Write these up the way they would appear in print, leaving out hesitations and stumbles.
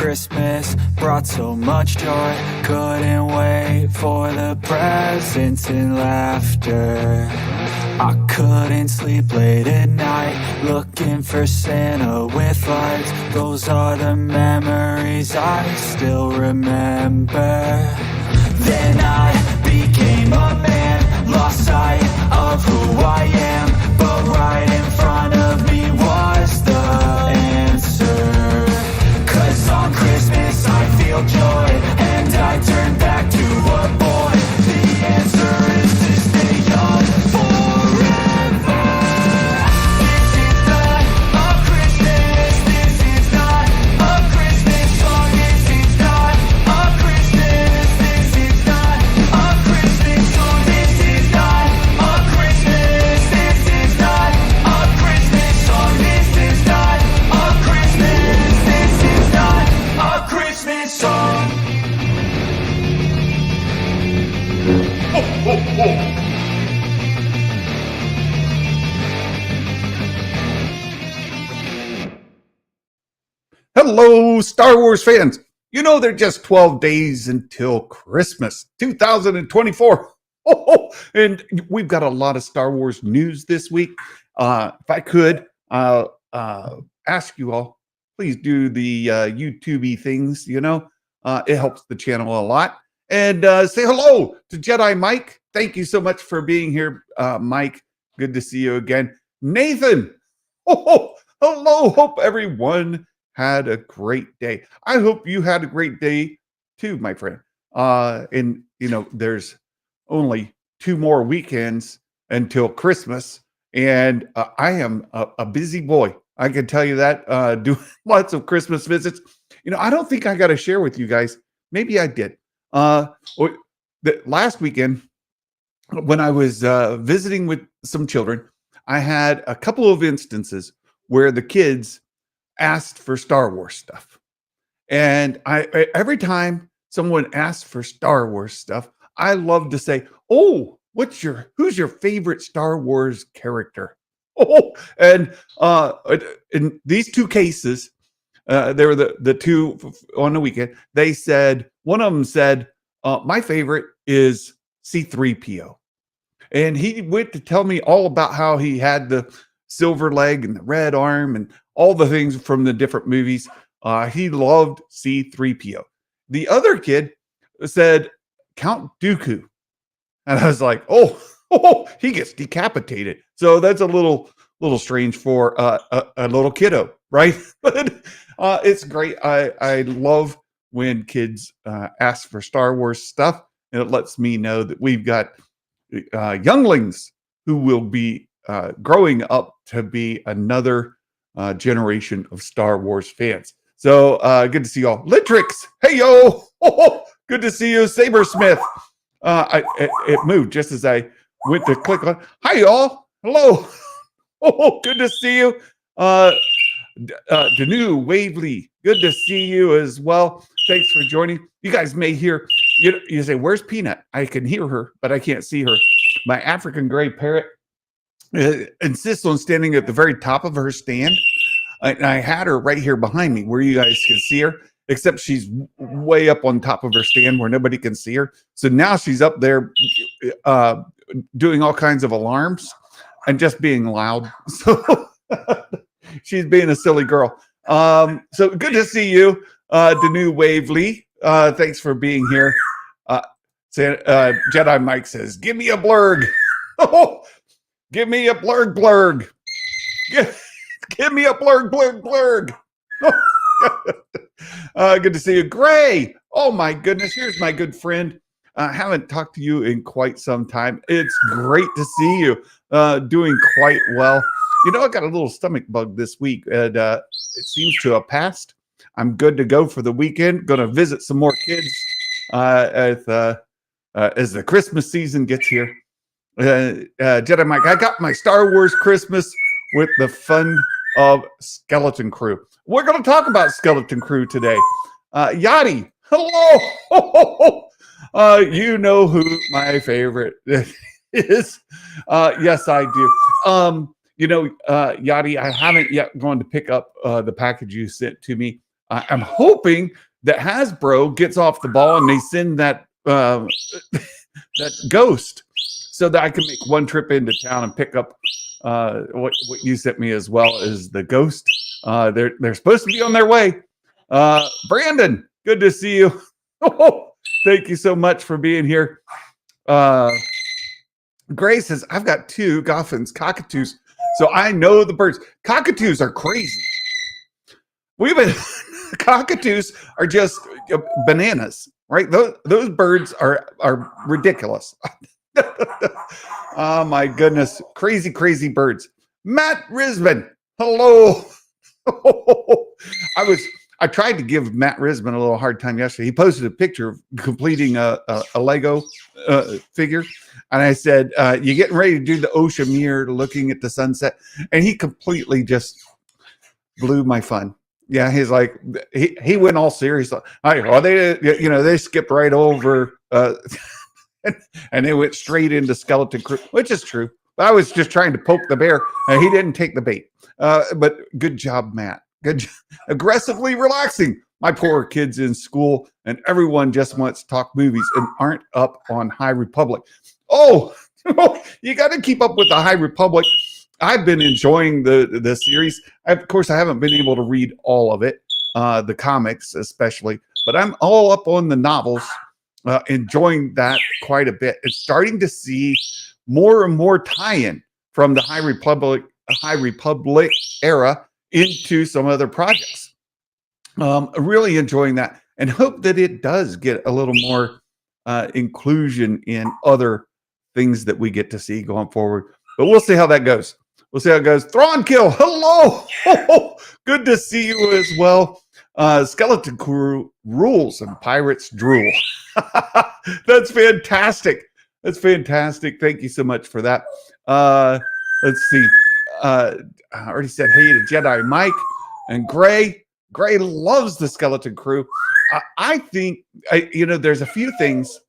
Christmas brought so much joy. Couldn't wait for the presents and laughter. I couldn't sleep late at night, looking for Santa with lights. Those are the memories I still remember. Then I became a man, lost sight of who I am, but right in front of me was the answer. 'Cause on Christmas I feel joy, and I turn back to a boy. The answer is to stay young forever. This is not a Christmas, this is not a Christmas song, this is not a Christmas, this is not a Christmas song, this is not a Christmas, this is not a Christmas song, this is not a Christmas, this is not a Christmas song. Ho, ho, ho. Hello, Star Wars fans. You know, they're just 12 days until Christmas 2024. And we've got a lot of Star Wars news this week. If I could ask you all, please do the YouTube-y things, you know. It helps the channel a lot. And say hello to Jedi Mike. Thank you so much for being here, Mike. Good to see you again. Nathan, hello. Hope everyone had a great day. I hope you had a great day too, my friend. And, you know, there's only 2 more weekends until Christmas. And I am a busy boy. I can tell you that, doing lots of Christmas visits. You know, I don't think I got to share with you guys. Maybe I did. Last weekend, when I was visiting with some children, I had a couple of instances where the kids asked for Star Wars stuff. And I every time someone asks for Star Wars stuff, I love to say, "Oh, who's your favorite Star Wars character?" And in these 2 cases, they were the 2 on the weekend. They said, one of them said, my favorite is C-3PO. And he went to tell me all about how he had the silver leg and the red arm and all the things from the different movies. He loved C-3PO. The other kid said Count Dooku. And I was like, oh, he gets decapitated. So that's a little strange for a little kiddo, right? But it's great. I love when kids ask for Star Wars stuff, and it lets me know that we've got younglings who will be growing up to be another generation of Star Wars fans. So good to see y'all. Litrix, hey yo, good to see you. Sabersmith, it moved just as I went to click on. Hi y'all, hello. Good to see you. Danu Waveley, good to see you as well. Thanks for joining. You guys may hear, you say, where's Peanut? I can hear her, but I can't see her. My African gray parrot insists on standing at the very top of her stand. I had her right here behind me where you guys can see her, except she's way up on top of her stand where nobody can see her. So now she's up there doing all kinds of alarms and just being loud. So she's being a silly girl. So good to see you, Danu Waveley. Thanks for being here. Jedi Mike says, give me a blurg. Give me a blurg. Give me a blurg. Good to see you. Gray. Oh my goodness. Here's my good friend. I haven't talked to you in quite some time. It's great to see you doing quite well. You know, I got a little stomach bug this week, and it seems to have passed. I'm good to go for the weekend. Going to visit some more kids as the Christmas season gets here. Jedi Mike, I got my Star Wars Christmas with the fun of Skeleton Crew. We're going to talk about Skeleton Crew today. Yachty, hello. You know who my favorite is. Yes, I do. You know, Yachty, I haven't yet gone to pick up the package you sent to me. I'm hoping that Hasbro gets off the ball and they send that that ghost so that I can make one trip into town and pick up what you sent me as well as the ghost. They're supposed to be on their way. Brandon, good to see you. Thank you so much for being here. Gray says, I've got 2 Goffins, cockatoos, so I know the birds. Cockatoos are crazy. Cockatoos are just bananas, right? Those birds are ridiculous. Oh my goodness. Crazy birds. Matt Risman, hello. I tried to give Matt Risman a little hard time yesterday. He posted a picture of completing a Lego figure. And I said, you getting ready to do the ocean mirror looking at the sunset? And he completely just blew my fun. Yeah, he's like, he went all serious. They skipped right over and they went straight into Skeleton Crew, which is true. But I was just trying to poke the bear. He didn't take the bait. But good job, Matt. Aggressively relaxing. My poor kids in school, and everyone just wants to talk movies and aren't up on High Republic. Oh, you got to keep up with the High Republic. I've been enjoying the series. Of course, I haven't been able to read all of it, the comics especially, but I'm all up on the novels, enjoying that quite a bit. And starting to see more and more tie-in from the High Republic era into some other projects. Really enjoying that, and hope that it does get a little more inclusion in other things that we get to see going forward. But we'll see how that goes. Thrawn Kill, hello. Good to see you as well. Skeleton Crew rules and pirates drool. That's fantastic. Thank you so much for that. Let's see. I already said hey to Jedi Mike and Gray. Gray loves the Skeleton Crew. I think, there's a few things.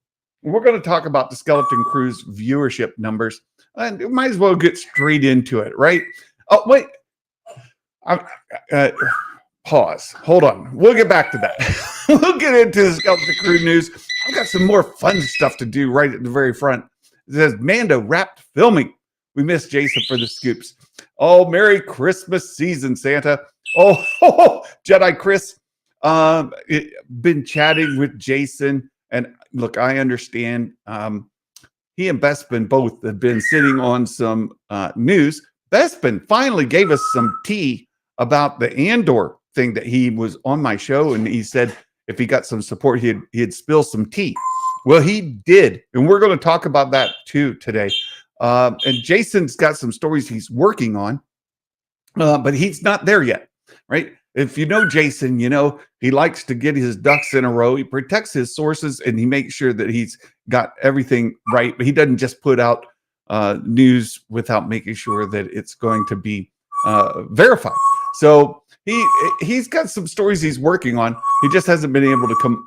We're going to talk about the Skeleton Crew's viewership numbers, and we might as well get straight into it, right? Oh, wait. Pause. Hold on. We'll get back to that. We'll get into the Skeleton Crew news. I've got some more fun stuff to do right at the very front. It says, Mando wrapped filming. We missed Jason for the scoops. Oh, Merry Christmas season, Santa. Oh, Jedi Chris. Been chatting with Jason. And look, I understand. He and Bespin both have been sitting on some news. Bespin finally gave us some tea about the Andor thing that he was on my show. And he said if he got some support, he'd spill some tea. Well, he did. And we're going to talk about that too today. And Jason's got some stories he's working on, but he's not there yet, right? If you know Jason, he likes to get his ducks in a row. He protects his sources and he makes sure that he's got everything right. But he doesn't just put out news without making sure that it's going to be verified. So he's got some stories he's working on. He just hasn't been able to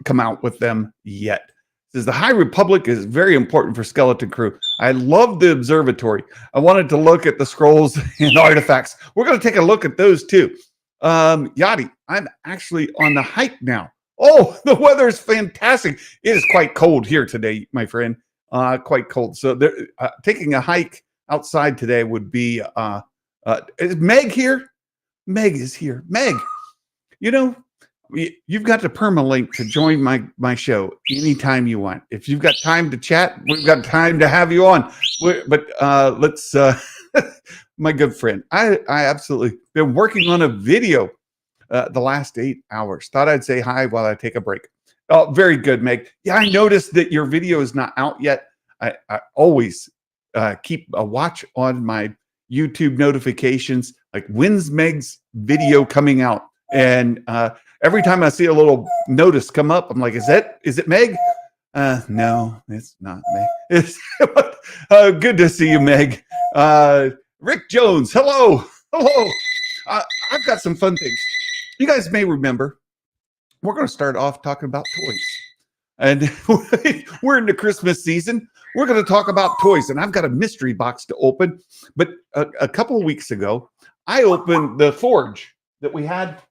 come out with them yet. Says the High Republic is very important for Skeleton Crew. I love the observatory. I wanted to look at the scrolls and artifacts. We're going to take a look at those too. Yachty, I'm actually on the hike now. Oh, the weather is fantastic. It is quite cold here today, my friend. Quite cold. So taking a hike outside today would be, is Meg here? Meg is here. Meg, you've got the permalink to join my show anytime you want. If you've got time to chat, we've got time to have you on. But let's, my good friend, I absolutely been working on a video the last 8 hours. Thought I'd say hi while I take a break. Oh, very good, Meg. Yeah, I noticed that your video is not out yet. I always keep a watch on my YouTube notifications, like when's Meg's video coming out? And every time I see a little notice come up, I'm like, is it Meg? No, it's not Meg. It's good to see you, Meg. Rick Jones, hello. I've got some fun things. You guys may remember, we're going to start off talking about toys. And we're in the Christmas season. We're going to talk about toys. And I've got a mystery box to open. But a couple of weeks ago, I opened the forge that we had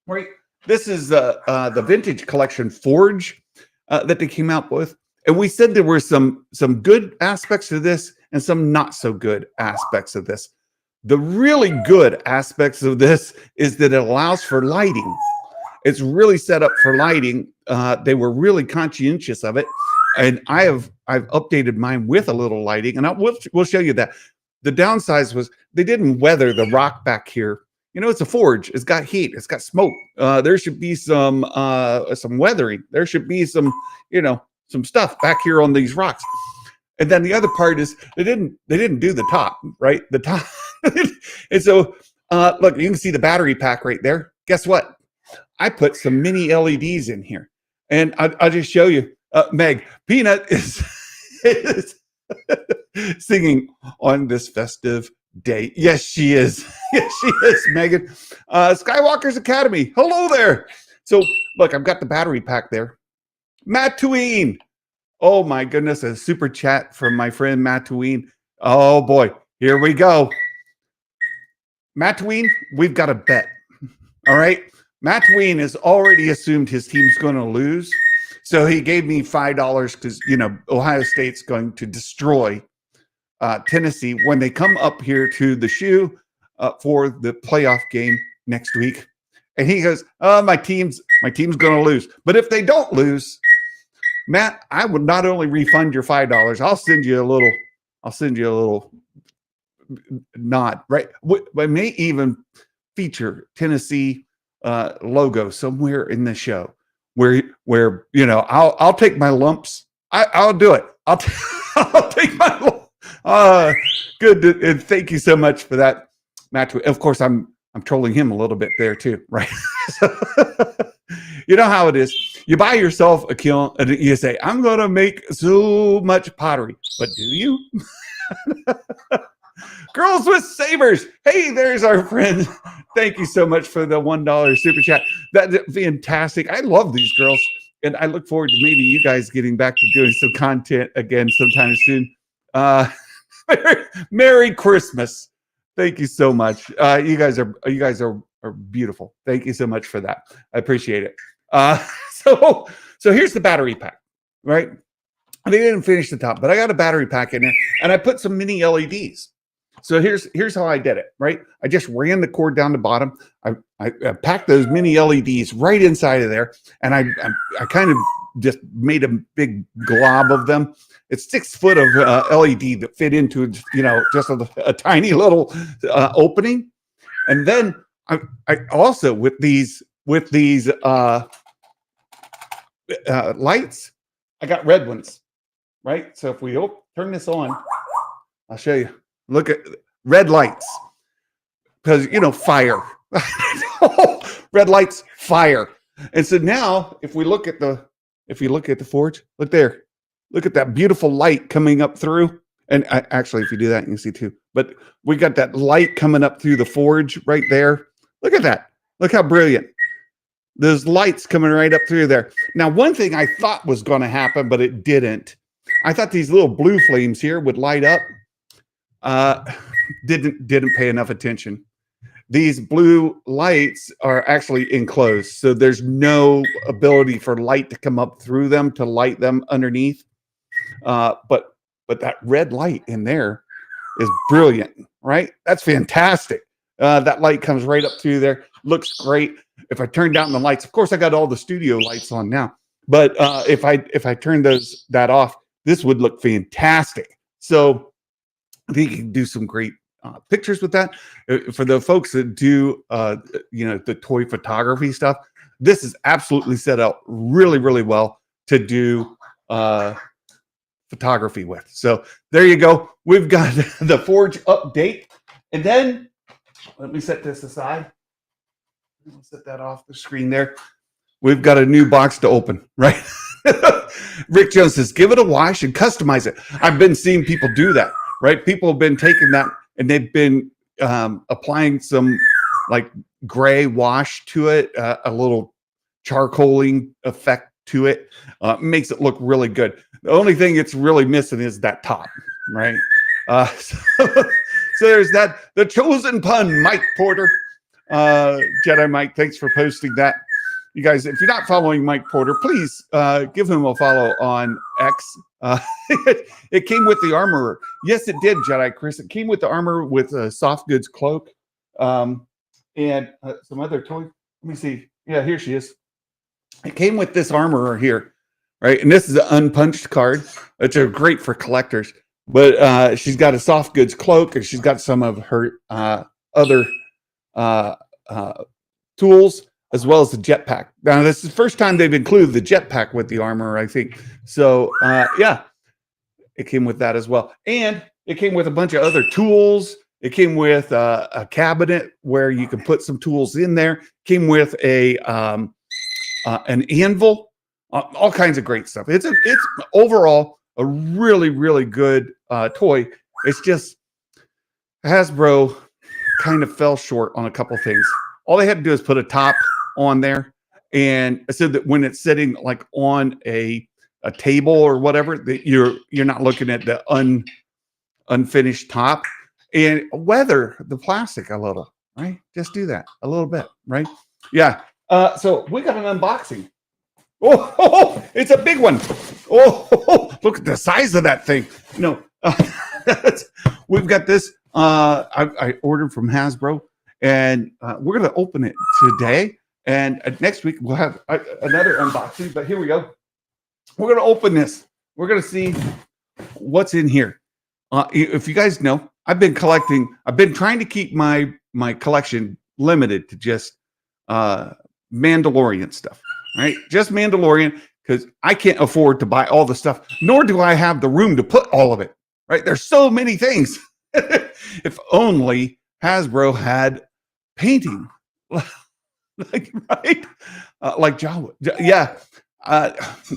right? This is the vintage collection forge that they came out with. And we said there were some good aspects to this and some not so good aspects of this. The really good aspects of this is that it allows for lighting. It's really set up for lighting. They were really conscientious of it, and I've updated mine with a little lighting, and we'll show you that. The downside was they didn't weather the rock back here. You know, it's a forge. It's got heat. It's got smoke. There should be some weathering. There should be some, you know, some stuff back here on these rocks. And then the other part is they didn't do the top, right? The top. And so look, you can see the battery pack right there. Guess what? I put some mini LEDs in here, and I'll just show you. Meg, Peanut is singing on this festive day. Yes, she is. Yes, she is, Megan. Skywalker's Academy. Hello there. So look, I've got the battery pack there. Mattuine. Oh my goodness, a super chat from my friend Mattuine. Oh boy, here we go. Mattuine, we've got a bet. All right. Mattuine has already assumed his team's going to lose. So he gave me $5 because, you know, Ohio State's going to destroy Tennessee when they come up here to the shoe for the playoff game next week. And he goes, oh, my team's going to lose. But if they don't lose, Matt, I would not only refund your $5, I'll send you a little nod, right? I may even feature Tennessee logo somewhere in the show where you know I'll take my lumps. I'll do it. I'll take my good, and thank you so much for that, Matt. Of course, I'm trolling him a little bit there too, right? You know how it is. You buy yourself a kiln and you say, I'm going to make so much pottery. But do you? Girls with Sabers. Hey, there's our friend. Thank you so much for the $1 super chat. That's fantastic. I love these girls. And I look forward to maybe you guys getting back to doing some content again sometime soon. Merry Christmas. Thank you so much. You guys are beautiful. Thank you so much for that. I appreciate it. So here's the battery pack, right? They didn't finish the top, but I got a battery pack in there, and I put some mini LEDs. So here's how I did it, right? I just ran the cord down the bottom. I packed those mini LEDs right inside of there, and I kind of just made a big glob of them. It's 6 foot of LED that fit into, you know, just a tiny little opening. And then I also with these lights, I got red ones, right? So if we turn this on, I'll show you. Look at red lights, because you know fire. Red lights, fire. And so now, if you look at the forge, look there. Look at that beautiful light coming up through. And actually, if you do that, you can see too. But we got that light coming up through the forge right there. Look at that. Look how brilliant. There's lights coming right up through there. Now, one thing I thought was going to happen, but it didn't. I thought these little blue flames here would light up. Didn't pay enough attention. These blue lights are actually enclosed, so there's no ability for light to come up through them to light them underneath. But that red light in there is brilliant, right? That's fantastic. That light comes right up through there. Looks great. If I turn down the lights, of course, I got all the studio lights on now. But if I turn that off, this would look fantastic. So I think you can do some great pictures with that. For the folks that do, the toy photography stuff, this is absolutely set up really, really well to do photography with. So there you go. We've got the Forge update. And then let me set this aside. I'll set that off the screen there. We've got a new box to open, right? Rick Jones says, give it a wash and customize it. I've been seeing people do that, right? People have been taking that and they've been applying some like gray wash to it, a little charcoaling effect to it. Makes it look really good. The only thing it's really missing is that top, right? So there's that. The chosen pun, Mike Porter. Jedi Mike, thanks for posting that. You guys, if you're not following Mike Porter, please give him a follow on X. It came with the armor. Yes, it did, Jedi Chris. It came with the armor with a soft goods cloak and some other toy. Let me see. Yeah, here she is. It came with this armor here, right? And this is an unpunched card, which are great for collectors. But she's got a soft goods cloak, and she's got some of her other tools, as well as the jetpack. Now, this is the first time they've included the jetpack with the armor, I think. So, yeah, it came with that as well. And it came with a bunch of other tools. It came with a cabinet where you can put some tools in there. Came with an anvil, all kinds of great stuff. It's overall a really, really good toy. It's just Hasbro kind of fell short on a couple things. All they had to do is put a top on there, and so that when it's sitting like on a table or whatever, that you're not looking at the unfinished top, and weather the plastic a little, right? Just do that a little bit, right? Yeah. So we got an unboxing. Oh, it's a big one. Oh, look at the size of that thing. No, we've got this. I ordered from Hasbro, and we're going to open it today. And next week we'll have another unboxing. But here we go. We're going to open this. We're going to see what's in here. If you guys know, I've been collecting. I've been trying to keep my collection limited to just Mandalorian stuff, right? Just Mandalorian, because I can't afford to buy all the stuff, nor do I have the room to put all of it, right? There's so many things. If only Hasbro had painting, like, right? Like Jawa. Yeah.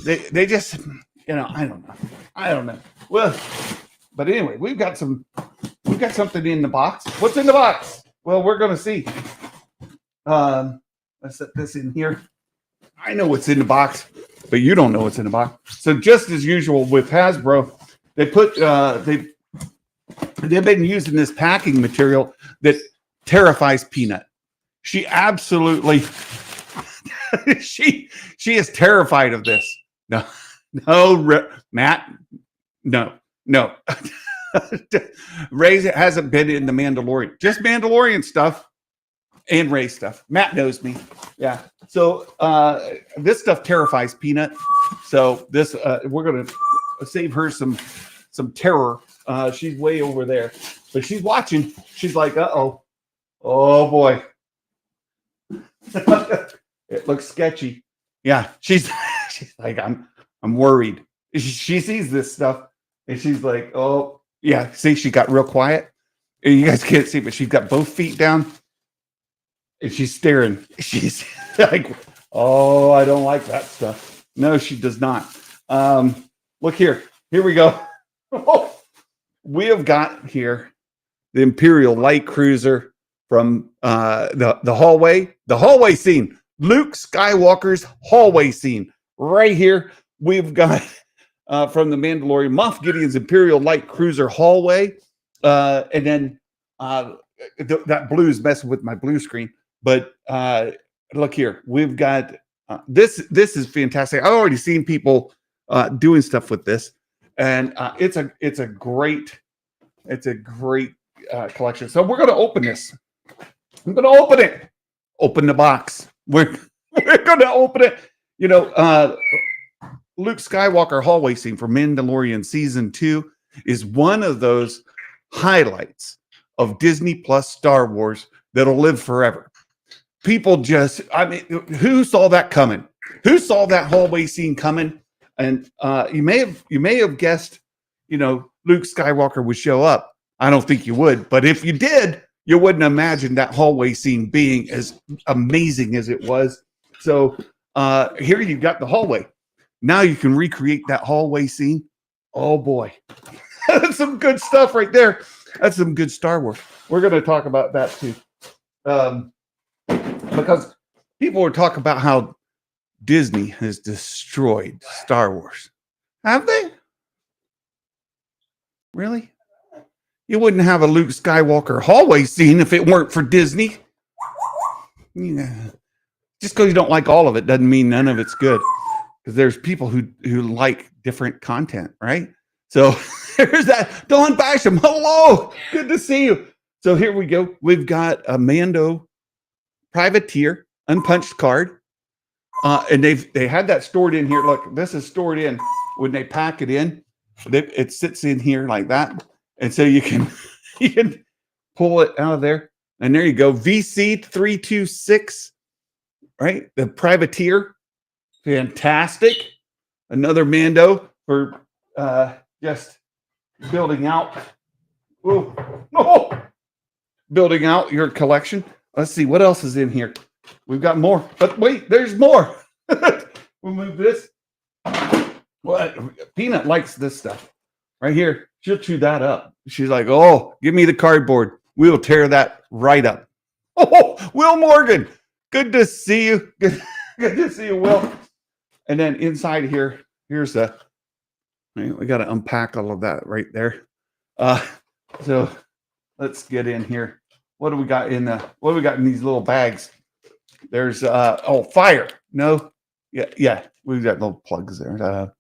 They just, I don't know. Well, but anyway, we've got something in the box. What's in the box? Well, we're going to see. Let's set this in here. I know what's in the box, but you don't know what's in the box. So just as usual with Hasbro, they put they've been using this packing material that terrifies Peanut. She absolutely she is terrified of this. No, Matt, no. Ray hasn't been in the Mandalorian, just Mandalorian stuff and Ray stuff. Matt knows me. Yeah. So this stuff terrifies Peanut. So this we're gonna save her some terror. She's way over there, but she's watching. She's like, oh boy. It looks sketchy. Yeah, she's like, I'm worried. She sees this stuff and she's like, oh yeah. See, she got real quiet. You guys can't see, but she's got both feet down and she's staring. She's like, oh, I don't like that stuff. No, she does not. Look here. Here we go. We have got here the Imperial light cruiser from the hallway scene. Luke Skywalker's hallway scene right here. We've got from the Mandalorian, Moff Gideon's Imperial light cruiser hallway, and then that blue is messing with my blue screen. But look here, we've got this. This is fantastic. I've already seen people doing stuff with this, and it's a great collection. So we're going to open this. I'm going to open it. Open the box. We're going to open it. Luke Skywalker hallway scene for Mandalorian season 2 is one of those highlights of Disney Plus Star Wars that'll live forever. People who saw that coming? Who saw that hallway scene coming? And you may have guessed, Luke Skywalker would show up. I don't think you would, but if you did, you wouldn't imagine that hallway scene being as amazing as it was. So here you've got the hallway. Now you can recreate that hallway scene. Oh boy, that's some good stuff right there. That's some good Star Wars. We're going to talk about that too, because people were talking about how Disney has destroyed Star Wars. Have they? Really? You wouldn't have a Luke Skywalker hallway scene if it weren't for Disney. yeah. Just because you don't like all of it doesn't mean none of it's good. Because there's people who like different content, right? So there's that. Dawn Basham, hello, good to see you. So here we go. We've got a Mando Privateer unpunched card, and they had that stored in here. Look, this is stored in when they pack it in. It sits in here like that, and so you can pull it out of there, and there you go. VC 326, right? The Privateer. Fantastic. Another Mando for just building out. Oh, no. Building out your collection. Let's see what else is in here. We've got more, but wait, there's more. We'll move this. What? Peanut likes this stuff right here. She'll chew that up. She's like, oh, give me the cardboard. We'll tear that right up. Oh, Will Morgan. Good to see you. Good to see you, Will. And then inside here, here's the, we got to unpack all of that right there. So let's get in here. What do we got in these little bags? There's fire. No, yeah, we've got little plugs there.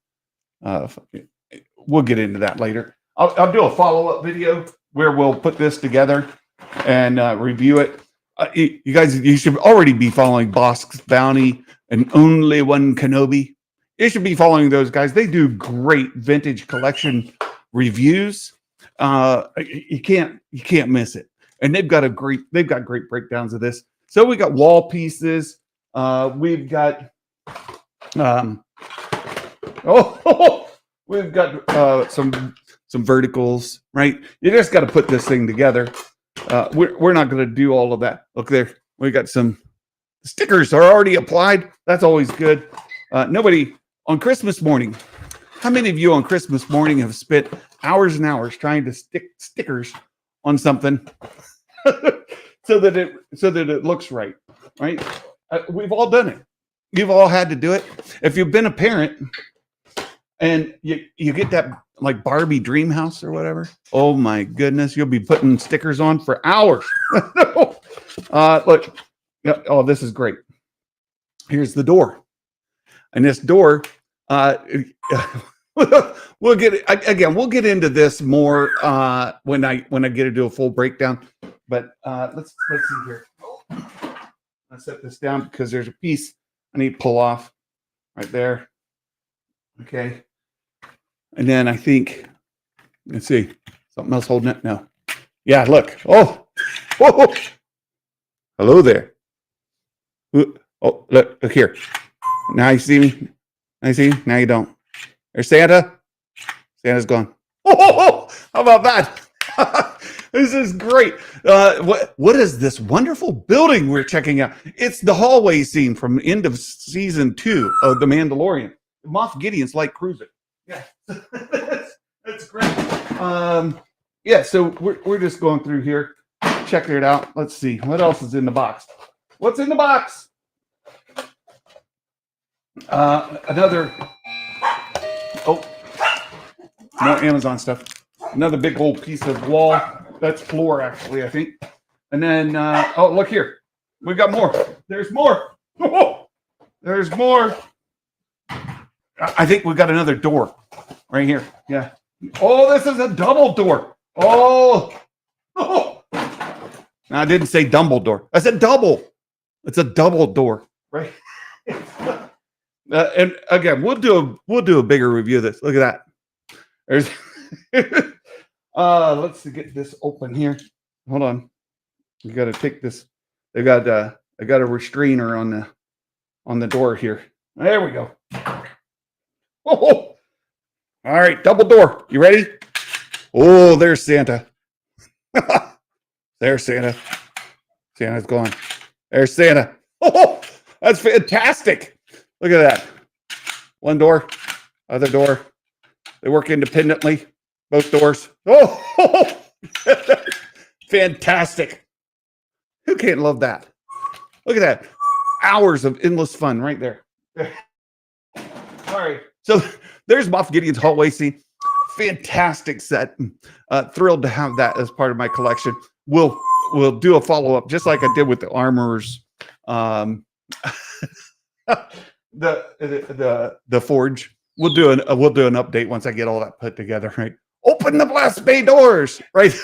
We'll get into that later. I'll do a follow-up video where we'll put this together and review it. You guys, you should already be following Bosk's Bounty and Only One Kenobi. You should be following those guys. They do great vintage collection reviews. You can't miss it. And they've got great breakdowns of this. So we got wall pieces. We've got we've got some verticals, right? You just got to put this thing together. We're not going to do all of that. Look there. We got some stickers are already applied. That's always good. Nobody on Christmas morning. How many of you on Christmas morning have spent hours and hours trying to stick stickers on something so that it looks right? Right? We've all done it. You've all had to do it. If you've been a parent and you get that like Barbie dream house or whatever, oh my goodness, you'll be putting stickers on for hours. Look, oh, this is great. Here's the door, and this door, we'll get into this more when I get to do a full breakdown. But let's see here. Let's set this down because there's a piece I need to pull off right there. Okay. And then I think, let's see, something else holding it? No. Yeah, look. Oh. Hello there. Oh, look here. Now you see me? Now you see me? Now you don't. There's Santa. Santa's gone. Oh, how about that? This is great. What is this wonderful building we're checking out? It's the hallway scene from the end of season 2 of The Mandalorian. Moff Gideon's light cruiser. Yeah, that's great. Yeah, so we're just going through here, checking it out. Let's see what else is in the box. What's in the box? Another. Oh, more Amazon stuff. Another big old piece of wall. That's floor, actually, I think. And then, oh, look here. We got more. There's more. Oh, there's more. I think we got another door right here. Yeah. Oh, this is a double door. Oh. No, I didn't say Dumbledore. I said double. It's a double door, right? And again, we'll do a bigger review of this. Look at that. There's. Let's get this open here. Hold on. You got to take this. I got a restrainer on the door here. There we go. Oh, all right, double door. You ready? Oh, there's Santa. There's Santa. Santa's gone. There's Santa. Oh, that's fantastic. Look at that. One door, other door. They work independently. Both doors. Oh, fantastic. Who can't love that? Look at that. Hours of endless fun right there. All right. So there's Moff Gideon's hallway scene. Fantastic set. Thrilled to have that as part of my collection. We'll do a follow-up just like I did with the armorers Um, the forge. We'll do an update once I get all that put together. Right, open the blast bay doors. Right.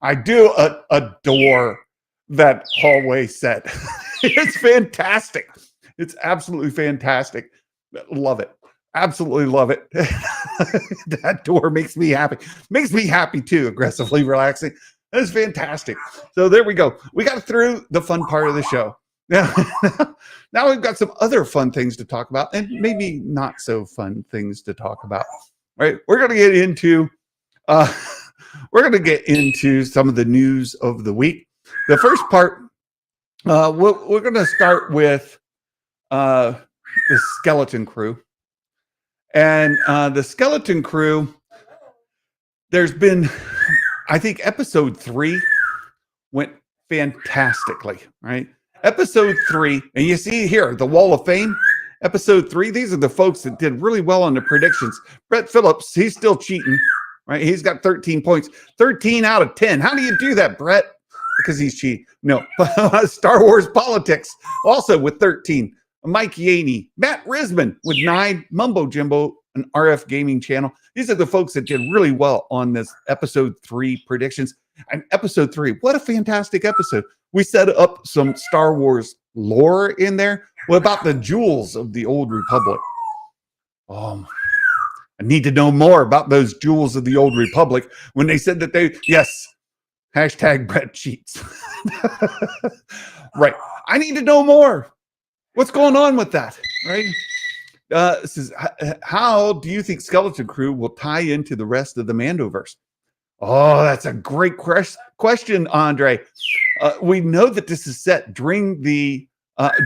I do adore that hallway set. It's fantastic. It's absolutely fantastic. Love it. Absolutely love it. That door makes me happy. Makes me happy too. Aggressively relaxing. That is fantastic. So there we go. We got through the fun part of the show. Now, now we've got some other fun things to talk about, and maybe not so fun things to talk about. Right? We're going to get into some of the news of the week. The first part, we're going to start with the Skeleton Crew. And the Skeleton Crew, there's been, I think episode 3 went fantastically, right? Episode 3, and you see here, the Wall of Fame, episode 3, these are the folks that did really well on the predictions. Brett Phillips, he's still cheating, right? He's got 13 points, 13 out of 10. How do you do that, Brett? Because he's cheating. No, Star Wars Politics, also with 13. Mike Yaney, Matt Risman with 9, Mumbo Jimbo, an RF gaming channel. These are the folks that did really well on this episode 3 predictions. And episode 3, what a fantastic episode. We set up some Star Wars lore in there. What about the jewels of the Old Republic? I need to know more about those jewels of the Old Republic when they said that hashtag Brett cheats. Right. I need to know more. What's going on with that, right? This is how do you think Skeleton Crew will tie into the rest of the Mandoverse? Oh, that's a great question, Andre. We know that this is set during the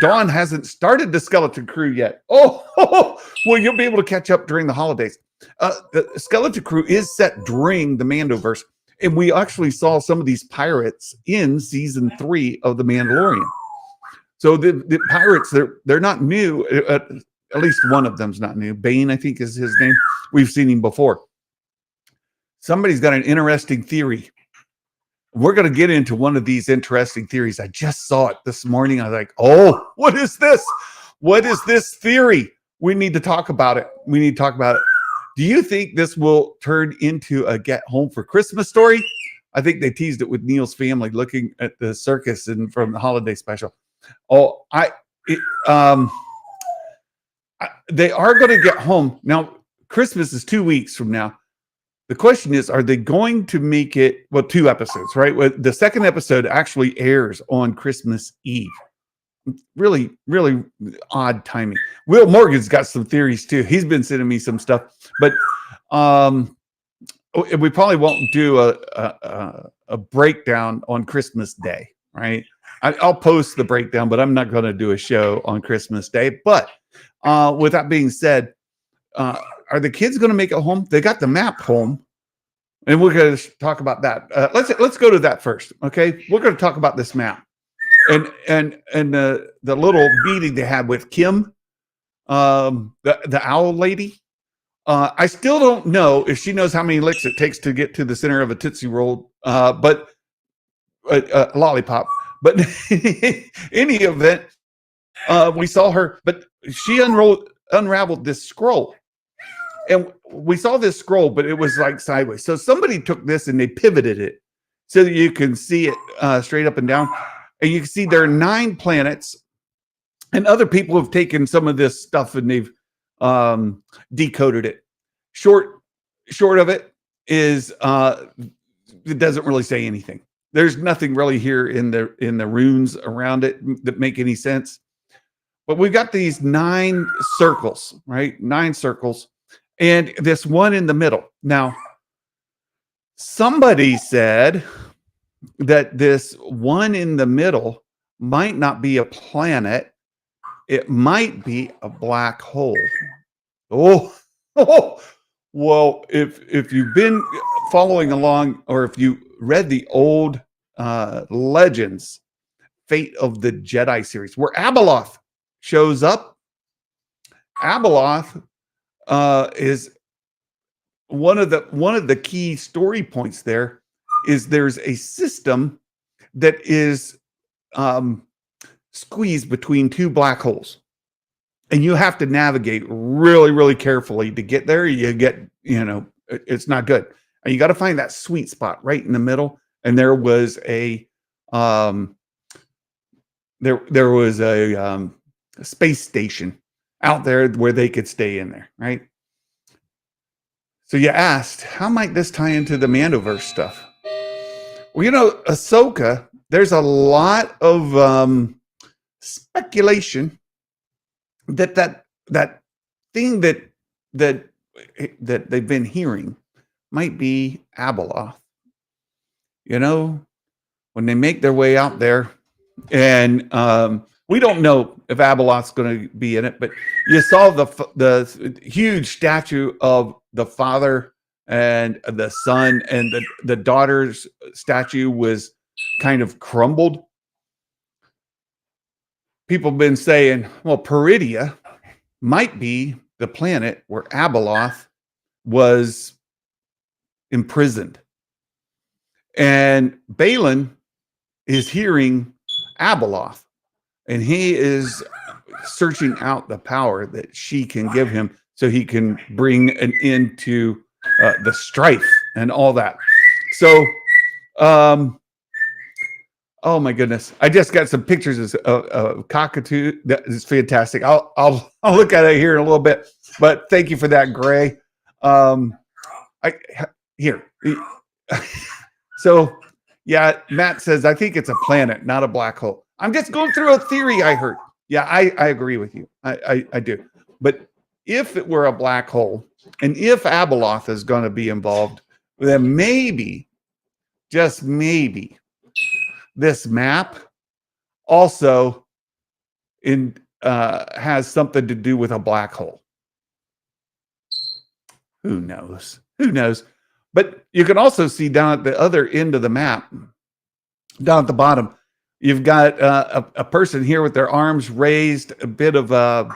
Dawn hasn't started the Skeleton Crew yet. Well, you'll be able to catch up during the holidays. The Skeleton Crew is set during the Mandoverse, and we actually saw some of these pirates in season 3 of The Mandalorian. So the pirates, they're not new. At least one of them's not new. Bane, I think, is his name. We've seen him before. Somebody's got an interesting theory. We're going to get into one of these interesting theories. I just saw it this morning. I was like, oh, what is this? What is this theory? We need to talk about it. Do you think this will turn into a Get Home for Christmas story? I think they teased it with Neil's family looking at the circus and from the holiday special. They are going to get home. Now, Christmas is 2 weeks from now. The question is, are they going to make it, 2 episodes, right? The second episode actually airs on Christmas Eve. Really, really odd timing. Will Morgan's got some theories too. He's been sending me some stuff, but we probably won't do a breakdown on Christmas Day, right? I'll post the breakdown, but I'm not going to do a show on Christmas Day. But with that being said, are the kids going to make it home? They got the map home, and we're going to talk about that. Let's go to that first, okay? We're going to talk about this map and the little meeting they had with Kim, the owl lady. I still don't know if she knows how many licks it takes to get to the center of a Tootsie Roll, but lollipop. But in any event, we saw her, but she unraveled this scroll. And we saw this scroll, but it was like sideways. So somebody took this and they pivoted it so that you can see it straight up and down. And you can see there are 9 planets. And other people have taken some of this stuff and they've decoded it. Short of it is it doesn't really say anything. There's nothing really here in the runes around it that make any sense. But we've got these 9 circles, right? 9 circles. And this one in the middle. Now, somebody said that this one in the middle might not be a planet. It might be a black hole. Well, if you've been following along, or if you read the old Legends, Fate of the Jedi series, where Abeloth shows up, Abeloth is one of the key story points. There's a system that is squeezed between two black holes. And you have to navigate really, really carefully to get there. You get, it's not good. And you got to find that sweet spot right in the middle. And there was a there was a space station out there where they could stay in there, right? So you asked, how might this tie into the Mandoverse stuff? Well, Ahsoka, there's a lot of speculation that thing that they've been hearing might be Abeloth. When they make their way out there, and we don't know if Abeloth's going to be in it, but you saw the huge statue of the father and the son, and the daughter's statue was kind of crumbled. People have been saying, well, Peridia might be the planet where Abeloth was imprisoned. And Balin is hearing Abeloth, and he is searching out the power that she can give him so he can bring an end to the strife and all that. So, oh my goodness! I just got some pictures of cockatoo. That is fantastic. I'll look at it here in a little bit. But thank you for that, Gray. Here. So yeah, Matt says I think it's a planet, not a black hole. I'm just going through a theory I heard. Yeah, I agree with you. I do. But if it were a black hole, and if Abeloth is going to be involved, then maybe, just maybe, this map also has something to do with a black hole. Who knows? Who knows? But you can also see down at the other end of the map, down at the bottom, you've got a person here with their arms raised, a bit of a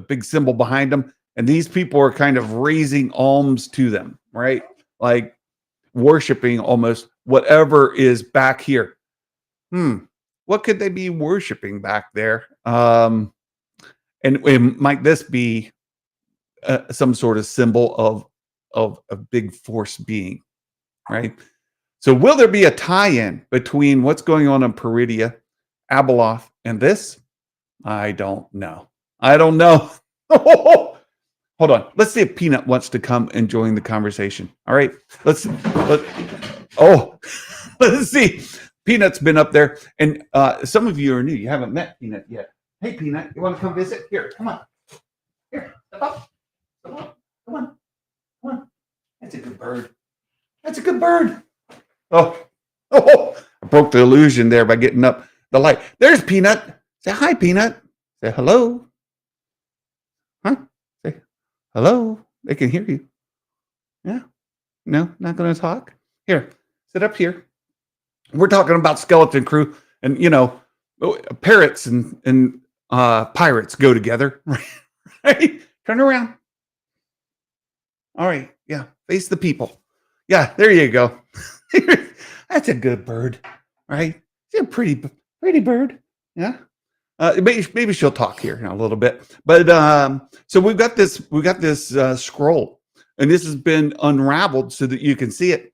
big symbol behind them. And these people are kind of raising alms to them, right? Like worshiping almost whatever is back here. What could they be worshiping back there? And might this be some sort of symbol of a big force being, right? So will there be a tie-in between what's going on in Peridia, Abeloth, and this? I don't know. I don't know. Hold on. Let's see if Peanut wants to come and join the conversation. All right. Let's see. Peanut's been up there, and some of you are new. You haven't met Peanut yet. Hey, Peanut, you want to come visit? Here, come on. Here, step up. Come on. Come on. That's a good bird. That's a good bird. Oh, I broke the illusion there by getting up the light. There's Peanut. Say hi, Peanut. Say hello. Huh? Say hello. They can hear you. Yeah. No, not going to talk. Here, sit up here. We're talking about Skeleton Crew, and parrots and pirates go together, right? Turn around. All right, yeah, face the people. Yeah, there you go. That's a good bird, right? It's a pretty bird. Yeah. Maybe she'll talk here in a little bit. But so we've got this scroll, and this has been unraveled so that you can see it.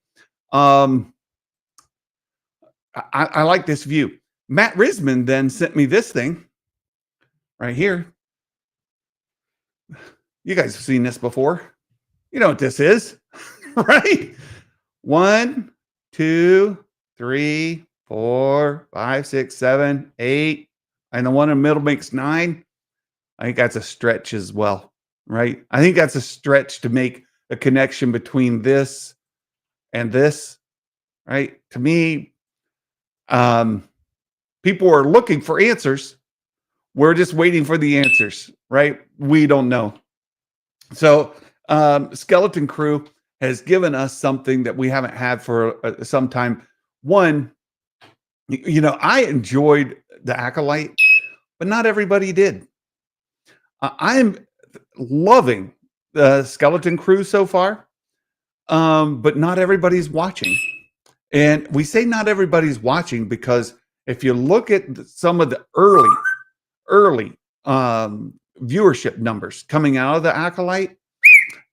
I like this view. Matt Risman then sent me this thing right here. You guys have seen this before. You know what this is, right? 1, 2, 3, 4, 5, 6, 7, 8, and the one in the middle makes 9. I think that's a stretch as well, right? I think that's a stretch to make a connection between this and this, right? To me, people are looking for answers. We're just waiting for the answers, right? We don't know. So Skeleton Crew has given us something that we haven't had for some time. One, I enjoyed the Acolyte, but not everybody did. I'm loving the Skeleton Crew so far, but not everybody's watching. And we say not everybody's watching because if you look at some of the early viewership numbers coming out of the Acolyte,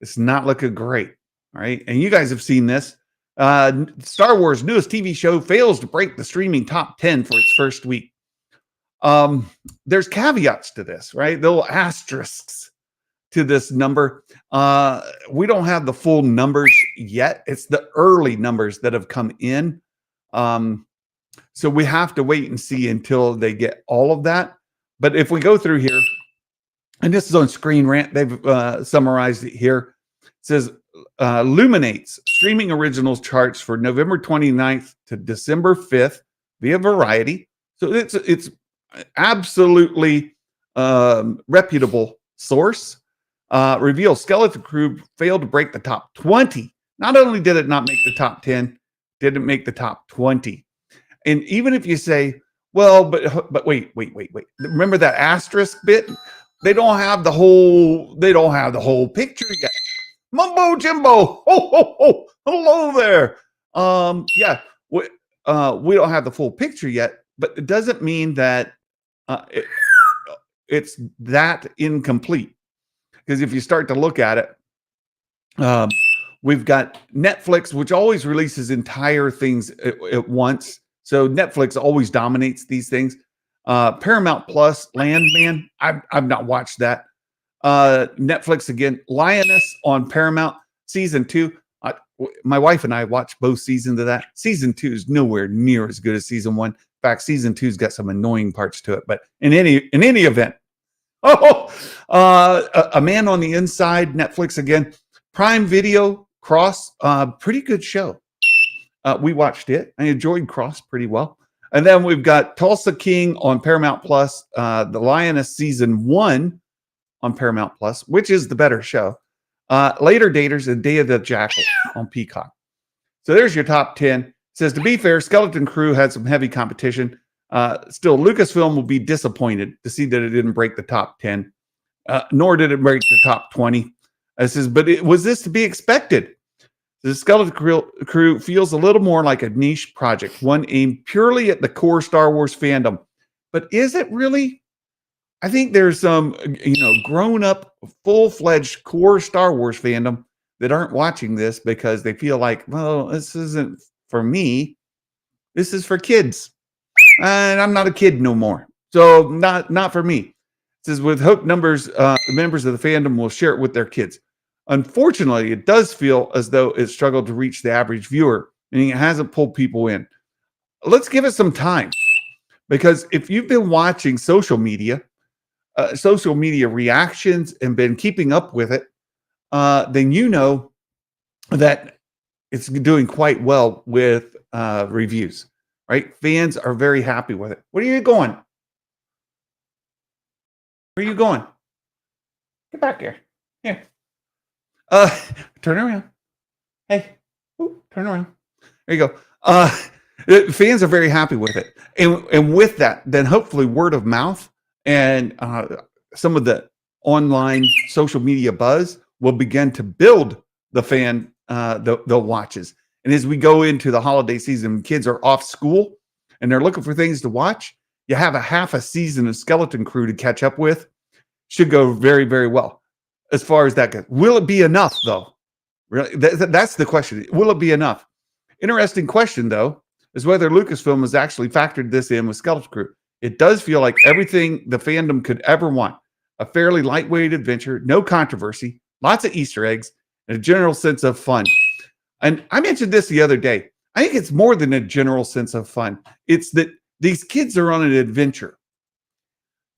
it's not looking great. All right. And you guys have seen this. Star Wars newest TV show fails to break the streaming top 10 for its first week. There's caveats to this, right? Little asterisks to this number. We don't have the full numbers yet. It's the early numbers that have come in. So we have to wait and see until they get all of that. But if we go through here, and this is on Screen Rant, they've summarized it here. It says, Luminate's streaming originals charts for November 29th to December 5th via Variety. So it's absolutely reputable source. Reveals Skeleton Crew failed to break the top 20. Not only did it not make the top 10, didn't make the top 20. And even if you say, well, but wait. Remember that asterisk bit? They don't have the whole picture yet. Mumbo Jimbo. Oh, hello there. Yeah, we don't have the full picture yet, but it doesn't mean that it's that incomplete. Because if you start to look at it, we've got Netflix, which always releases entire things at once. So Netflix always dominates these things. Paramount Plus, Landman, I've not watched that. Netflix again, Lioness on Paramount, season 2. My wife and I watched both seasons of that. Season 2 is nowhere near as good as season 1. In fact, season 2's got some annoying parts to it. But in any event, A Man on the Inside, Netflix again. Prime Video, Cross, pretty good show. We watched it. I enjoyed Cross pretty well. And then we've got Tulsa King on Paramount Plus, The Lioness season 1 on Paramount Plus, which is the better show. Later Daters and Day of the Jackal on Peacock. So there's your top 10. It says, to be fair, Skeleton Crew had some heavy competition. Still, Lucasfilm will be disappointed to see that it didn't break the top 10, nor did it break the top 20. It says, but was this to be expected? The Skeleton Crew feels a little more like a niche project, one aimed purely at the core Star Wars fandom. But is it really? I think there's some, grown-up, full-fledged core Star Wars fandom that aren't watching this because they feel like, well, this isn't for me. This is for kids. And I'm not a kid no more. So not for me. It says, with hooked numbers, members of the fandom will share it with their kids. Unfortunately, it does feel as though it struggled to reach the average viewer, meaning it hasn't pulled people in. Let's give it some time, because if you've been watching social media reactions and been keeping up with it, then you know that it's doing quite well with reviews, right? Fans are very happy with it. Where are you going? Where are you going? Get back here. Here. Turn around. Hey, turn around. There you go. Fans are very happy with it. And with that, then hopefully word of mouth and some of the online social media buzz will begin to build the fan, the watches. And as we go into the holiday season, kids are off school and they're looking for things to watch. You have a half a season of Skeleton Crew to catch up with. Should go very, very well. As far as that goes, will it be enough though? Really, that's the question. Will it be enough? Interesting question though, is whether Lucasfilm has actually factored this in with Skeleton Crew. It does feel like everything the fandom could ever want: a fairly lightweight adventure, no controversy, lots of Easter eggs, and a general sense of fun. And I mentioned this the other day. I think it's more than a general sense of fun. It's that these kids are on an adventure.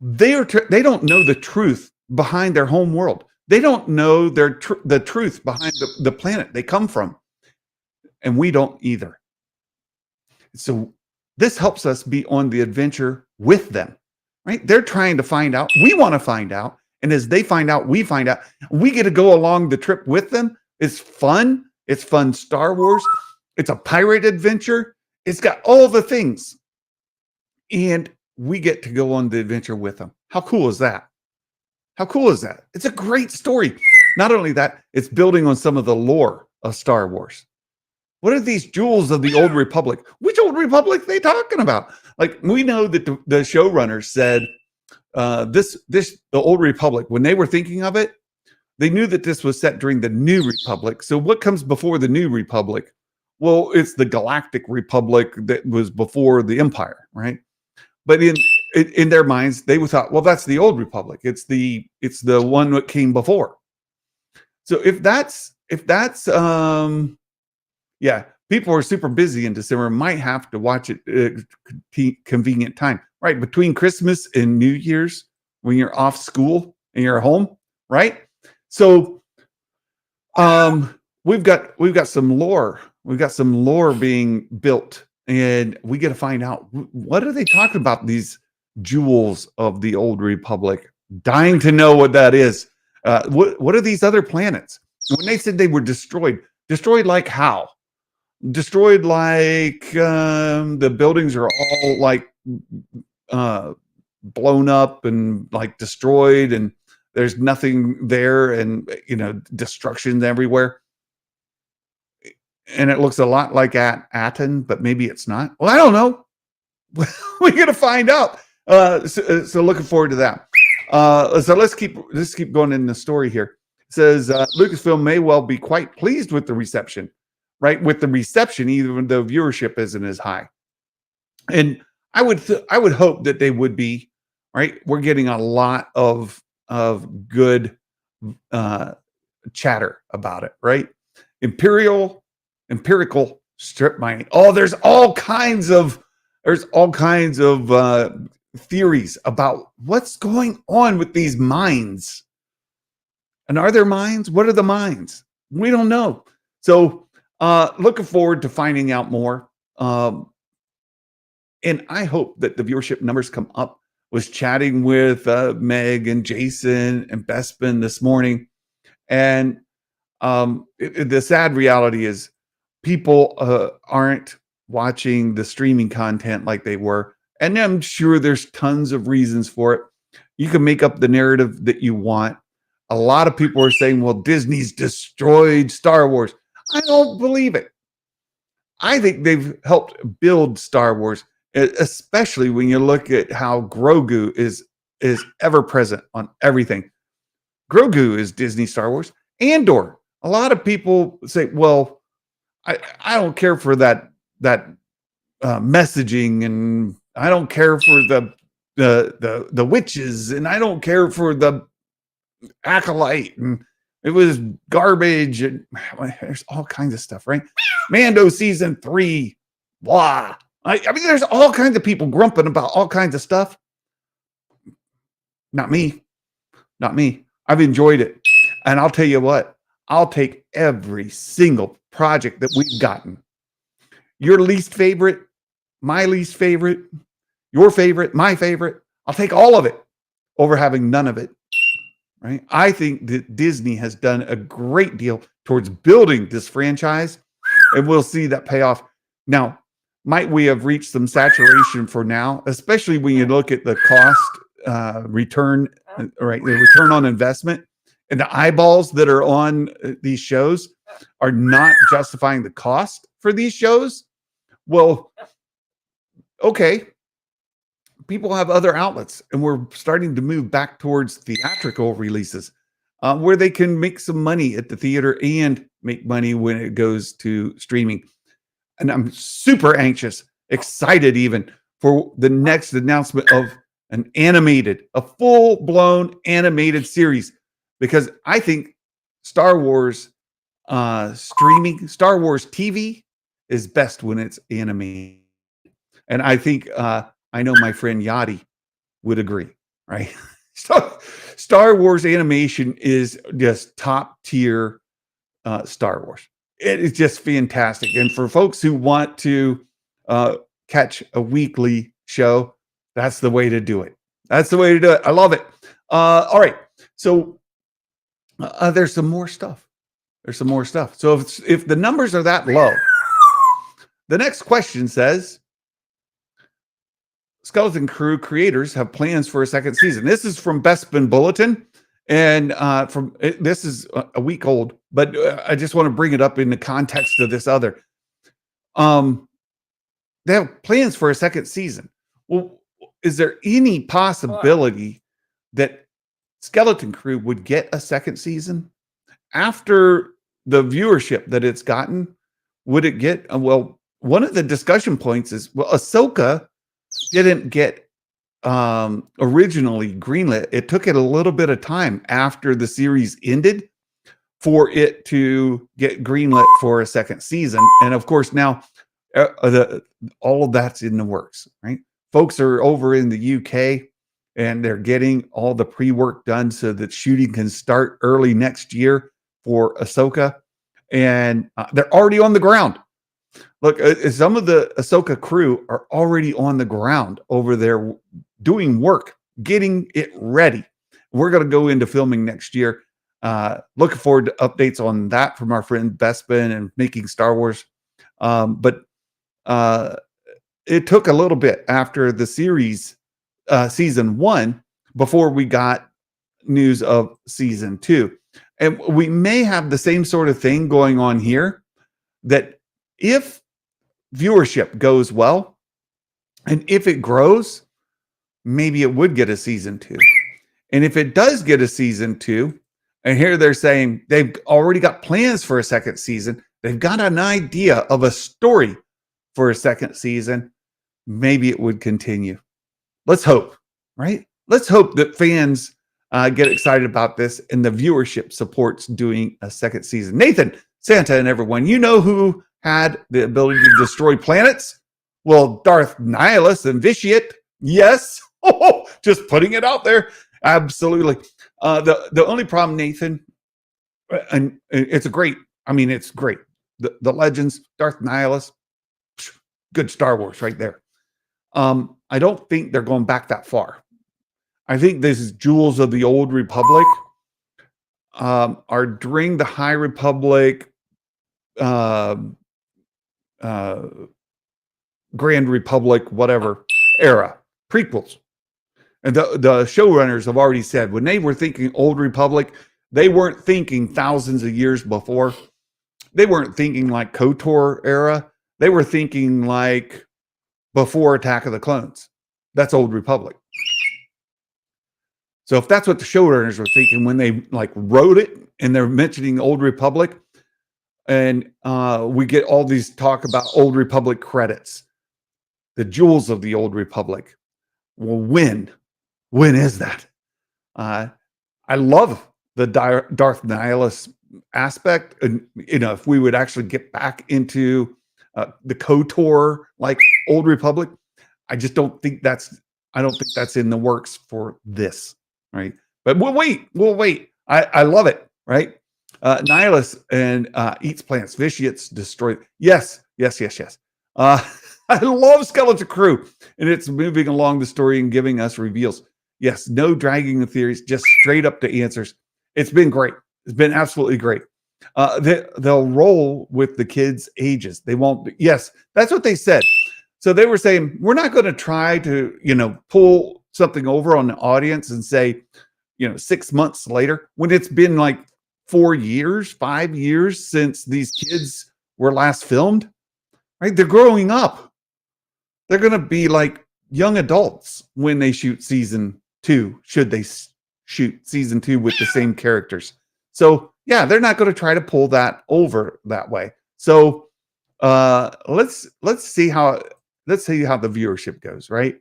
They don't know the truth behind their home world. They don't know the truth behind the planet they come from. And we don't either. So this helps us be on the adventure with them, right? They're trying to find out. We want to find out. And as they find out, we find out. We get to go along the trip with them. It's fun. It's fun Star Wars. It's a pirate adventure. It's got all the things. And we get to go on the adventure with them. How cool is that? How cool is that? It's a great story. Not only that, it's building on some of the lore of Star Wars. What are these jewels of the old republic? Which old republic they talking about? Like, we know that the showrunners said the old republic, when they were thinking of it, they knew that this was set during the New Republic. So what comes before the New Republic? Well, it's the Galactic Republic that was before the Empire, right? But in their minds, they thought, well, that's the old Republic. It's the one that came before. So if that's yeah, people are super busy in December, might have to watch it at a convenient time, right? Between Christmas and New Year's, when you're off school and you're home, right? So we've got some lore. We've got some lore being built, and we get to find out, what are they talking about, these jewels of the old republic. Dying to know what that is. What are these other planets? When they said they were destroyed like how? Destroyed like the buildings are all like blown up and like destroyed, and there's nothing there, and destruction everywhere, and it looks a lot like Aten, but maybe it's not. Well, I don't know. We're gonna find out. So looking forward to that. So let's keep going in the story here. It says Lucasfilm may well be quite pleased with the reception, right? With the reception, even though viewership isn't as high, and I would hope that they would be, right? We're getting a lot of good chatter about it, right? Empirical strip mining. Oh, there's all kinds of theories about what's going on with these mines. And are there mines? What are the mines? We don't know. So looking forward to finding out more. And I hope that the viewership numbers come up. Was chatting with Meg and Jason and Bespin this morning. And the sad reality is people aren't watching the streaming content like they were. And I'm sure there's tons of reasons for it. You can make up the narrative that you want. A lot of people are saying, well, Disney's destroyed Star Wars. I don't believe it. I think they've helped build Star Wars, especially when you look at how Grogu is ever present on everything. Grogu is Disney Star Wars. Andor. A lot of people say, well, I don't care for that messaging, and I don't care for the witches, and I don't care for the acolyte, and it was garbage, and there's all kinds of stuff, right? Mando season 3, blah. I mean, there's all kinds of people grumping about all kinds of stuff. Not me. I've enjoyed it. And I'll tell you what, I'll take every single project that we've gotten. Your least favorite, my least favorite, your favorite, my favorite. I'll take all of it over having none of it. Right? I think that Disney has done a great deal towards building this franchise, and we'll see that pay off. Now, might we have reached some saturation for now, especially when you look at the cost return, right? The return on investment, and the eyeballs that are on these shows are not justifying the cost for these shows. Well, okay. People have other outlets, and we're starting to move back towards theatrical releases where they can make some money at the theater and make money when it goes to streaming. And I'm super anxious, excited even for the next announcement of a full-blown animated series, because I think Star Wars streaming, Star Wars TV is best when it's animated. And I think I know my friend Yachty would agree, right? Star Wars animation is just top tier Star Wars. It is just fantastic. And for folks who want to catch a weekly show, that's the way to do it. That's the way to do it. I love it. All right. So there's some more stuff. So if the numbers are that low, the next question says, Skeleton Crew creators have plans for a second season. This is from Bespin Bulletin, and this is a week old, but I just want to bring it up in the context of this other. Um, they have plans for a second season. Well, is there any possibility that Skeleton Crew would get a second season after the viewership that it's gotten? Would it get well? One of the discussion points is, well, Ahsoka didn't get originally greenlit. It took it a little bit of time after the series ended for it to get greenlit for a second season. And of course, now all of that's in the works, right? Folks are over in the UK and they're getting all the pre-work done so that shooting can start early next year for Ahsoka. And they're already on the ground. Look, some of the Ahsoka crew are already on the ground over there doing work, getting it ready. We're going to go into filming next year. Looking forward to updates on that from our friend Bespin and Making Star Wars. But it took a little bit after the series, season 1, before we got news of season 2. And we may have the same sort of thing going on here, that if viewership goes well and if it grows, maybe it would get a season 2. And if it does get a season 2, and here they're saying they've already got plans for a second season, they've got an idea of a story for a second season, maybe it would continue. Let's hope, right? Let's hope that fans get excited about this and the viewership supports doing a second season. Nathan, Santa, and everyone, you know who had the ability to destroy planets? Well, Darth Nihilus and Vitiate. Yes. Oh, just putting it out there. Absolutely. The only problem, Nathan, and it's great. It's great. The Legends, Darth Nihilus, good Star Wars right there. I don't think they're going back that far. I think this is Jewels of the Old Republic are during the High Republic, Grand Republic, whatever era, prequels. And the showrunners have already said when they were thinking Old Republic, they weren't thinking thousands of years before. They weren't thinking like KOTOR era. They were thinking like before Attack of the Clones. That's Old Republic. So if that's what the showrunners were thinking when they like wrote it and they're mentioning Old Republic, and we get all these talk about Old Republic credits, the jewels of the Old Republic. Well, when is that? I love the Darth Nihilus aspect, and if we would actually get back into the KOTOR like Old Republic, I just don't think that's in the works for this, right? But we'll wait. I love it, right? Nihilus and eats plants. Vitiates destroy. Yes. I love Skeleton Crew, and it's moving along the story and giving us reveals. Yes, no dragging the theories, just straight up to answers. It's been great. It's been absolutely great. They'll roll with the kids' ages. They won't. Yes, that's what they said. So they were saying, we're not going to try to, pull something over on the audience and say, 6 months later, when it's been like 4 years, 5 years since these kids were last filmed, right? They're growing up. They're going to be like young adults when they shoot season 2, should they shoot season 2 with the same characters. So yeah, they're not going to try to pull that over that way. So let's see how the viewership goes, right?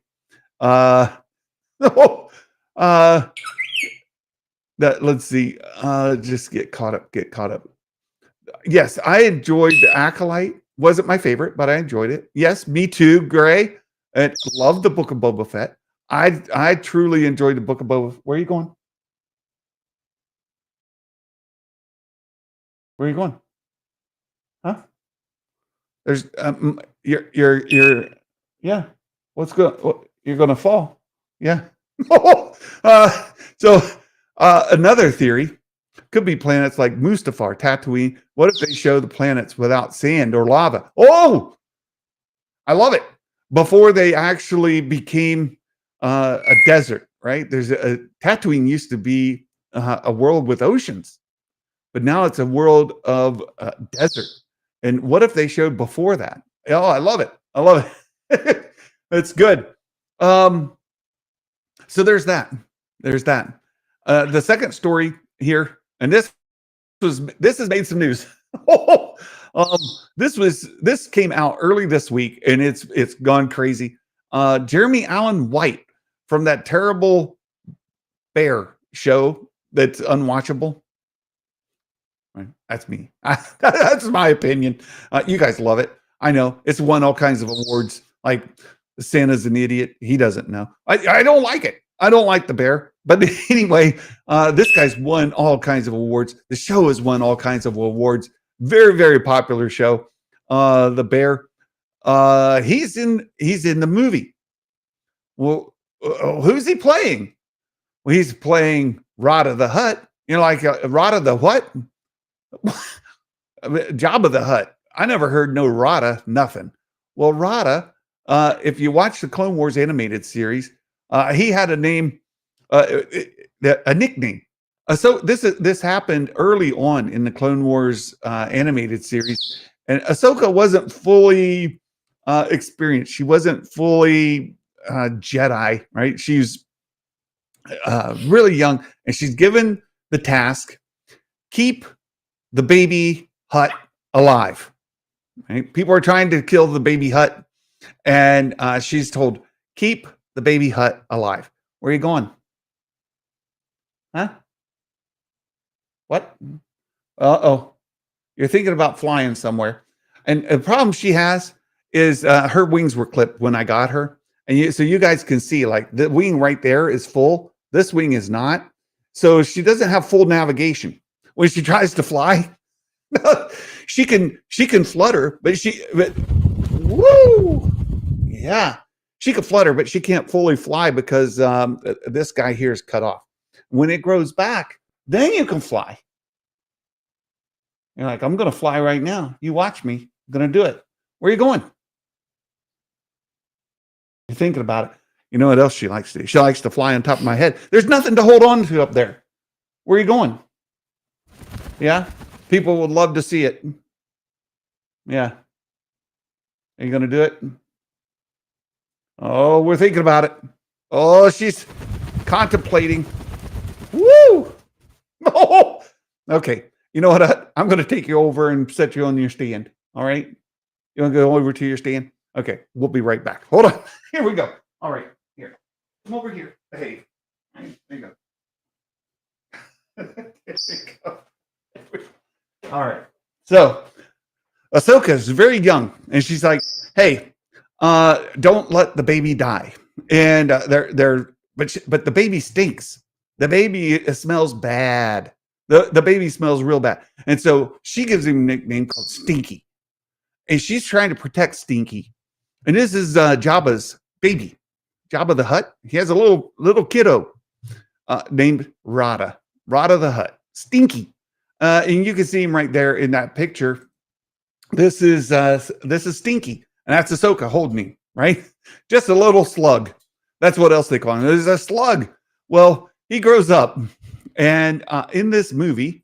Let's see. Just get caught up. Yes, I enjoyed the Acolyte. Wasn't my favorite, but I enjoyed it. Yes, me too, Gray. And loved the Book of Boba Fett. I truly enjoyed the Book of Boba. Where are you going? Where are you going? Huh? There's you're yeah. What's good? You're gonna fall. Yeah. So another theory could be planets like Mustafar, Tatooine. What if they show the planets without sand or lava? Oh, I love it. Before they actually became a desert, right? Tatooine used to be a world with oceans, but now it's a world of desert. And what if they showed before that? Oh, I love it. I love it. It's good. Um, so there's that. There's that. The second story here, and this has made some news. um, this came out early this week, and it's gone crazy. Jeremy Allen White from that terrible bear show that's unwatchable. Right? That's me. That's my opinion. You guys love it. I know it's won all kinds of awards. Like Santa's an idiot. He doesn't know. I don't like it. I don't like the bear. But anyway, this guy's won all kinds of awards. The show has won all kinds of awards. Very, very popular show. The bear. He's in the movie. Well, who's he playing? Well, he's playing Rotta the Hutt. You know, like Rotta the what? Jabba the Hutt. I never heard no Rotta, nothing. Well, Rotta, if you watch the Clone Wars animated series, he had a name, a nickname. So this happened early on in the Clone Wars animated series, and Ahsoka wasn't fully experienced. She wasn't fully Jedi, right? She's really young, and she's given the task: keep the baby Hutt alive. Right? People are trying to kill the baby Hutt, and she's told, keep the baby Hutt alive. Where are you going? Huh? What? Uh-oh. You're thinking about flying somewhere. And the problem she has is her wings were clipped when I got her. And so you guys can see, like, the wing right there is full. This wing is not. So she doesn't have full navigation. When she tries to fly, she can flutter, but woo, yeah, she can flutter, but she can't fully fly because this guy here is cut off. When it grows back, then you can fly. You're like, I'm going to fly right now. You watch me. I'm going to do it. Where are you going? You're thinking about it. You know what else she likes to do? She likes to fly on top of my head. There's nothing to hold on to up there. Where are you going? Yeah. People would love to see it. Yeah. Are you going to do it? Oh, we're thinking about it. Oh, she's contemplating. Woo! Oh, okay. You know what? I'm going to take you over and set you on your stand. All right. You want to go over to your stand? Okay. We'll be right back. Hold on. Here we go. All right. Here. Come over here. Behave. There you go. There you go. All right. So Ahsoka is very young, and she's like, "Hey, don't let the baby die." And but the baby stinks. The baby smells bad. The baby smells real bad, and so she gives him a nickname called Stinky, and she's trying to protect Stinky. And this is Jabba's baby, Jabba the Hutt. He has a little kiddo named Rotta the Hutt, Stinky. And you can see him right there in that picture. This is Stinky, and that's Ahsoka holding him, right? Just a little slug. That's what else they call him. There's a slug. Well, he grows up, and in this movie,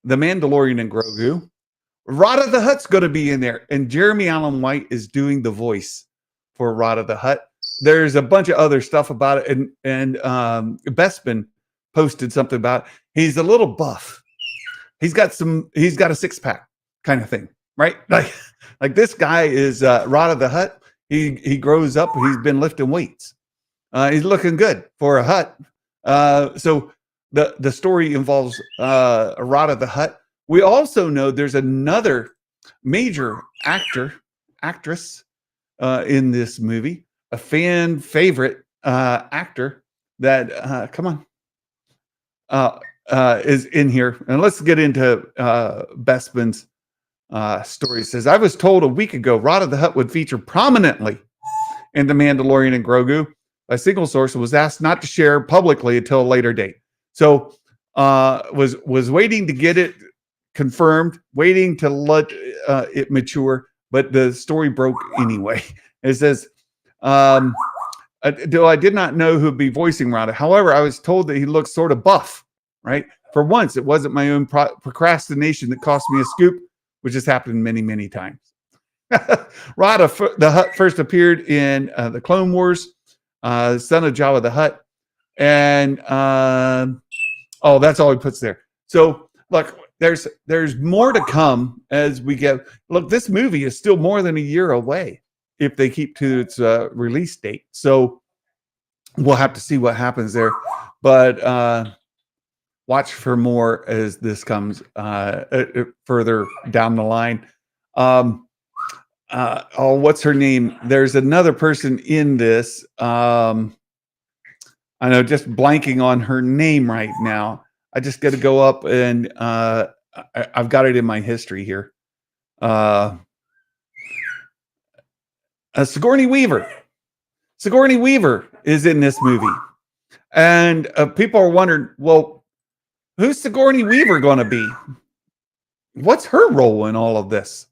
The Mandalorian and Grogu, Rotta the Hutt's going to be in there, and Jeremy Allen White is doing the voice for Rotta the Hutt. There's a bunch of other stuff about it, and Bespin posted something about it. He's a little buff. He's got a six-pack kind of thing, right? Like this guy is Rotta the Hutt. He grows up. He's been lifting weights. He's looking good for a Hutt. So the story involves Rotta the Hutt. We also know there's another major actress in this movie, a fan favorite actor that come on. Is in here. And let's get into Bespin's story. It says, I was told a week ago Rotta the Hutt would feature prominently in The Mandalorian and Grogu. A single source was asked not to share publicly until a later date. So was waiting to get it confirmed, waiting to let it mature, but the story broke anyway. It says, though I did not know who'd be voicing Rotta. However, I was told that he looks sort of buff. Right. For once, it wasn't my own procrastination that cost me a scoop, which has happened many, many times. Rotta, the Hutt, first appeared in the Clone Wars, son of Jabba the Hutt. And that's all he puts there. So look, there's more to come as we get. Look, this movie is still more than a year away if they keep to its release date. So we'll have to see what happens there. But watch for more as this comes further down the line. What's her name? There's another person in this. I know, just blanking on her name right now. I just got to go up and I've got it in my history here. Sigourney Weaver. Sigourney Weaver is in this movie. And people are wondering, well, who's Sigourney Weaver going to be? What's her role in all of this?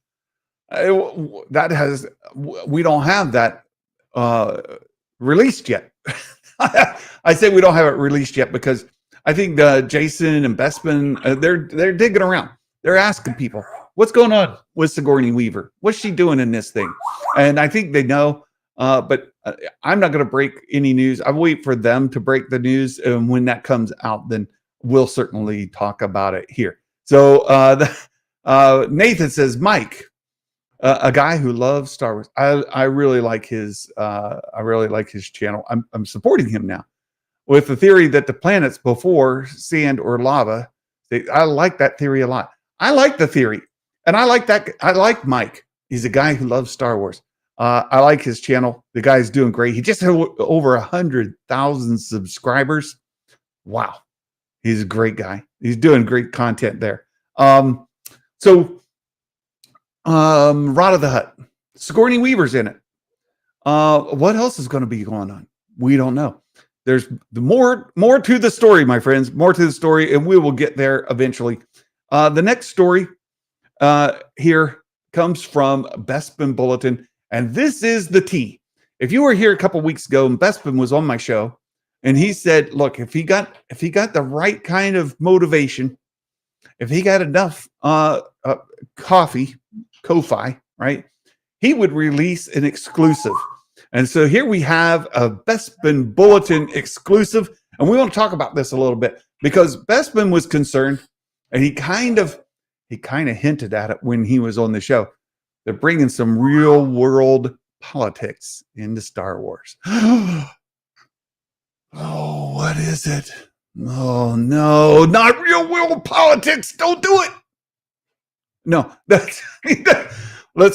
We don't have that released yet. I say we don't have it released yet because I think Jason and Bespin, they're digging around. They're asking people, what's going on with Sigourney Weaver? What's she doing in this thing? And I think they know, but I'm not going to break any news. I wait for them to break the news. And when that comes out, then we'll certainly talk about it here. So Nathan says, Mike, a guy who loves Star Wars. I really like his channel. I'm supporting him now with the theory that the planets before sand or lava. I like that theory a lot. I like the theory, and I like Mike. He's a guy who loves Star Wars. I like his channel. The guy's doing great. He just had over 100,000 subscribers. Wow, he's a great guy. He's doing great content there. Rotta the Hutt. Sigourney Weaver's in it. What else is going to be going on? We don't know. There's more to the story, my friends. More to the story, and we will get there eventually. The next story here comes from Bespin Bulletin, and this is the tea. If you were here a couple weeks ago, and Bespin was on my show, and he said, "Look, if he got the right kind of motivation, if he got enough Ko-fi, right, he would release an exclusive." And so here we have a Bespin Bulletin exclusive, and we want to talk about this a little bit because Bespin was concerned, and he kind of hinted at it when he was on the show. They're bringing some real world politics into Star Wars. Oh, what is it? Oh no, not real world politics. Don't do it. No, let's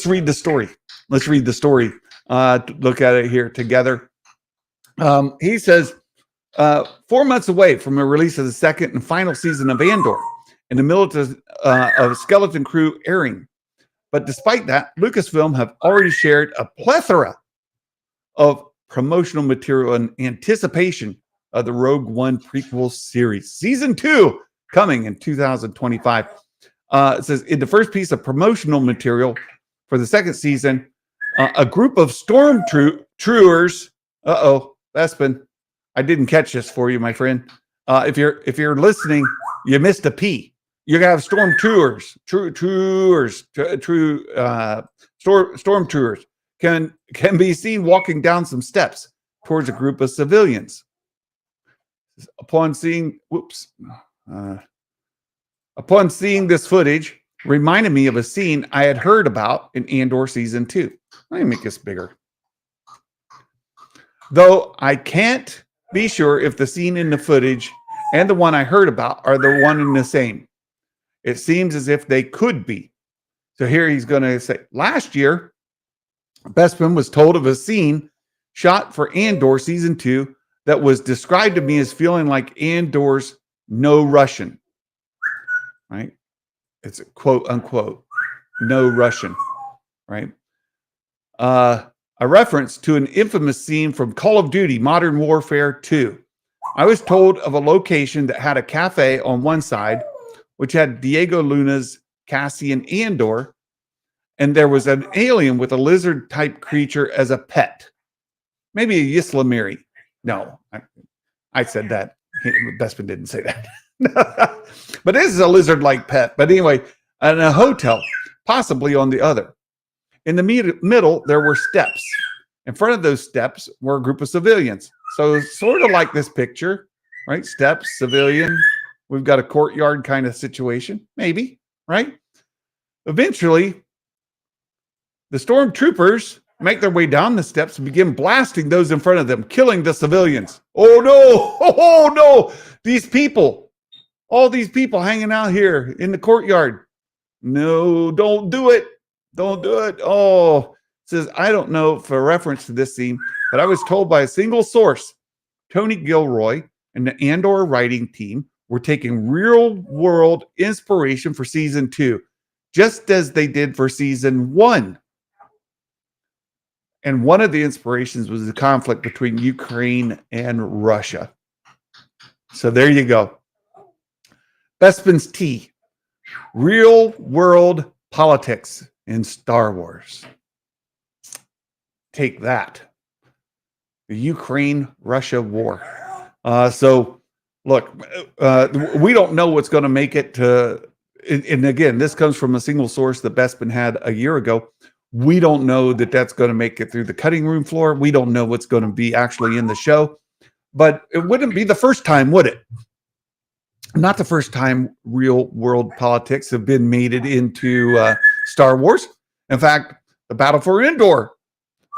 read the story. Let's read the story. Look at it here together. He says, 4 months away from the release of the second and final season of Andor, in the middle of Skeleton Crew airing. But despite that, Lucasfilm have already shared a plethora of promotional material in anticipation of the Rogue One prequel series. Season 2 coming in 2025. It says, in the first piece of promotional material for the second season, a group of stormtroopers. Bespin, I didn't catch this for you, my friend. If you're listening, you missed a P. You're gonna have stormtroopers, stormtroopers can be seen walking down some steps towards a group of civilians. Upon seeing this footage, reminded me of a scene I had heard about in Andor Season 2. Let me make this bigger. Though I can't be sure if the scene in the footage and the one I heard about are the one and the same. It seems as if they could be. So here he's going to say, last year, Bespin was told of a scene shot for Andor Season 2 that was described to me as feeling like Andor's No Russian. Right? It's a quote unquote, no Russian. Right? A reference to an infamous scene from Call of Duty Modern Warfare 2. I was told of a location that had a cafe on one side, which had Diego Luna's Cassian Andor, and there was an alien with a lizard-type creature as a pet. Maybe a Yisla. No, I said that. Bespin didn't say that. But this is a lizard-like pet. But anyway, in a hotel, possibly on the other. In the middle, there were steps. In front of those steps were a group of civilians. So sort of like this picture, right? Steps, civilian. We've got a courtyard kind of situation, maybe, right? Eventually, the stormtroopers make their way down the steps and begin blasting those in front of them, killing the civilians. Oh no! Oh no! These people, all these people hanging out here in the courtyard. No, don't do it. Don't do it. Oh, it says, I don't know for reference to this scene, but I was told by a single source, Tony Gilroy and the Andor writing team were taking real world inspiration for season 2, just as they did for season 1. And one of the inspirations was the conflict between Ukraine and Russia. So there you go. Bespin's tea. Real world politics in Star Wars. Take that. The Ukraine-Russia war. So, look, we don't know what's going to make it to... And again, this comes from a single source that Bespin had a year ago. We don't know that that's going to make it through the cutting room floor. We don't know what's going to be actually in the show. But it wouldn't be the first time, would it? Not the first time real world politics have been made it into Star Wars. In fact, the Battle for Endor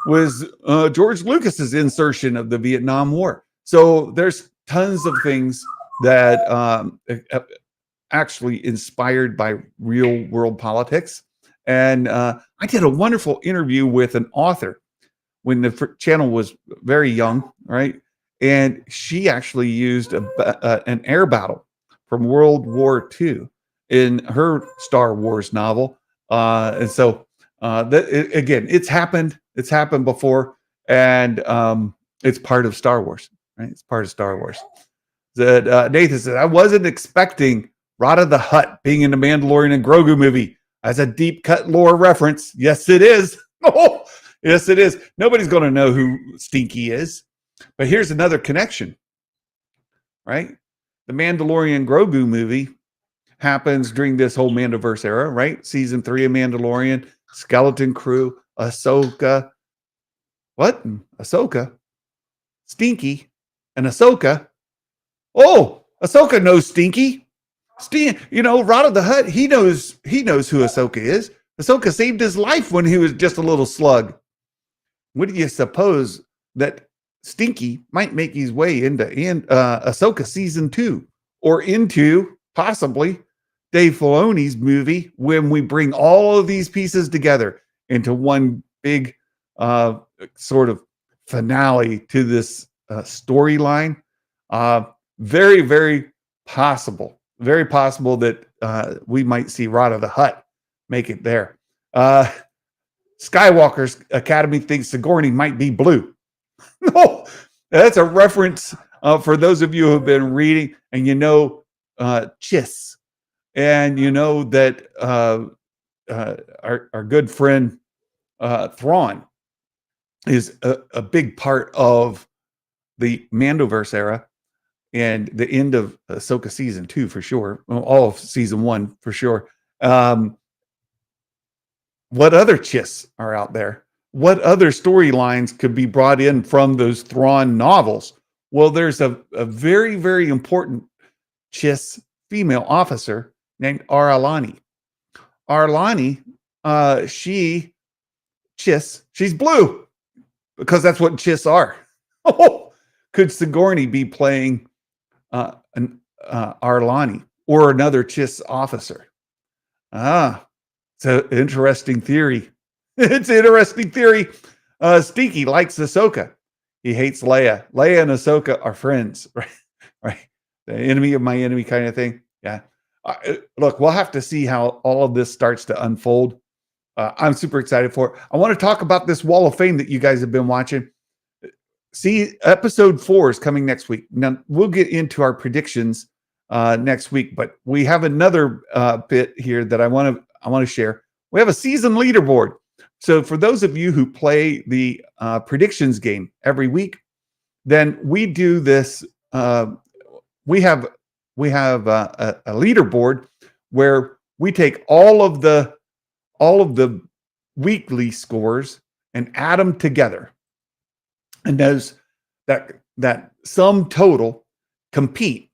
was George Lucas's insertion of the Vietnam War. So there's tons of things that actually inspired by real world politics. And I did a wonderful interview with an author when the channel was very young, right? And she actually used an air battle from World War II in her Star Wars novel. And so, again, it's happened. It's happened before. And it's part of Star Wars, right? It's part of Star Wars. Nathan said, I wasn't expecting Rotta the Hutt being in the Mandalorian and Grogu movie as a deep cut lore reference. Yes, it is. Oh, yes, it is. Nobody's going to know who Stinky is. But here's another connection, right? The Mandalorian Grogu movie happens during this whole Mandoverse era, right? Season 3 of Mandalorian, Skeleton Crew, Ahsoka. What? Ahsoka? Stinky and Ahsoka. Oh, Ahsoka knows Stinky. Rotta the Hutt, he knows who Ahsoka is. Ahsoka saved his life when he was just a little slug. What do you suppose that Stinky might make his way into Ahsoka season 2 or into possibly Dave Filoni's movie when we bring all of these pieces together into one big sort of finale to this storyline? Very, very possible. Very possible that we might see Rotta the Hutt make it there. Skywalker's Academy thinks Sigourney might be blue. No, that's a reference for those of you who have been reading and Chiss. And you know that our good friend Thrawn is a big part of the Mandoverse era. And the end of Ahsoka season 2 for sure. Well, all of season 1 for sure. What other Chiss are out there? What other storylines could be brought in from those Thrawn novels? Well, there's a very, very important Chiss female officer named Aralani. Aralani, she's blue because that's what Chiss are. Could Sigourney be playing an Arlani or another Chiss officer? It's an interesting theory. It's an interesting theory. Stinky likes Ahsoka. He hates Leia. Leia and Ahsoka are friends, right? Right. The enemy of my enemy kind of thing. Yeah. Look, we'll have to see how all of this starts to unfold. I'm super excited for it. I want to talk about this Wall of Fame that you guys have been watching. See, episode 4 is coming next week. Now we'll get into our predictions next week, but we have another bit here that I want to share. We have a season leaderboard. So for those of you who play the predictions game every week, then we do this. We have a leaderboard where we take all of the weekly scores and add them together. And those that sum total compete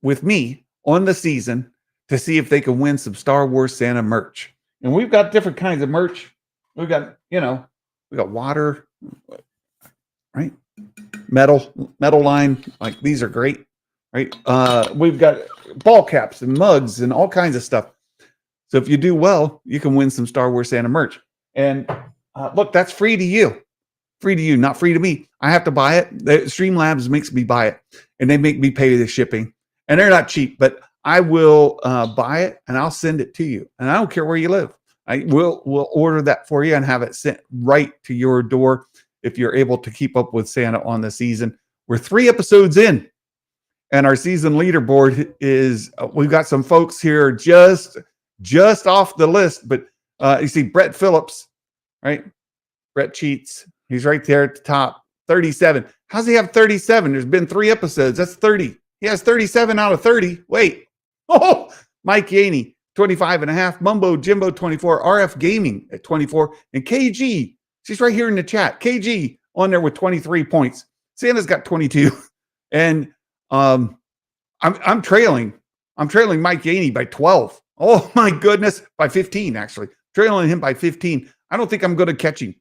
with me on the season to see if they can win some Star Wars Santa merch. And we've got different kinds of merch. We've got, we got water, right? Metal line. Like these are great, right? We've got ball caps and mugs and all kinds of stuff. So if you do well, you can win some Star Wars Santa merch. And look, that's free to you. Free to you, not free to me. I have to buy it. Streamlabs makes me buy it, and they make me pay the shipping. And they're not cheap, but I will buy it and I'll send it to you. And I don't care where you live. We'll order that for you and have it sent right to your door if you're able to keep up with Santa on the season. We're 3 episodes in, and our season leaderboard is we've got some folks here just off the list, but you see Brett Phillips, right? Brett cheats. He's right there at the top, 37. How's he have 37? There's been 3 episodes. That's 30. He has 37 out of 30. Wait. Oh, Mike Yaney, 25 and a half. Mumbo Jimbo, 24. RF Gaming at 24. And KG, she's right here in the chat. KG on there with 23 points. Santa's got 22. And I'm trailing. I'm trailing Mike Yaney by 12. Oh my goodness. By 15, actually. Trailing him by 15. I don't think I'm going to catch him.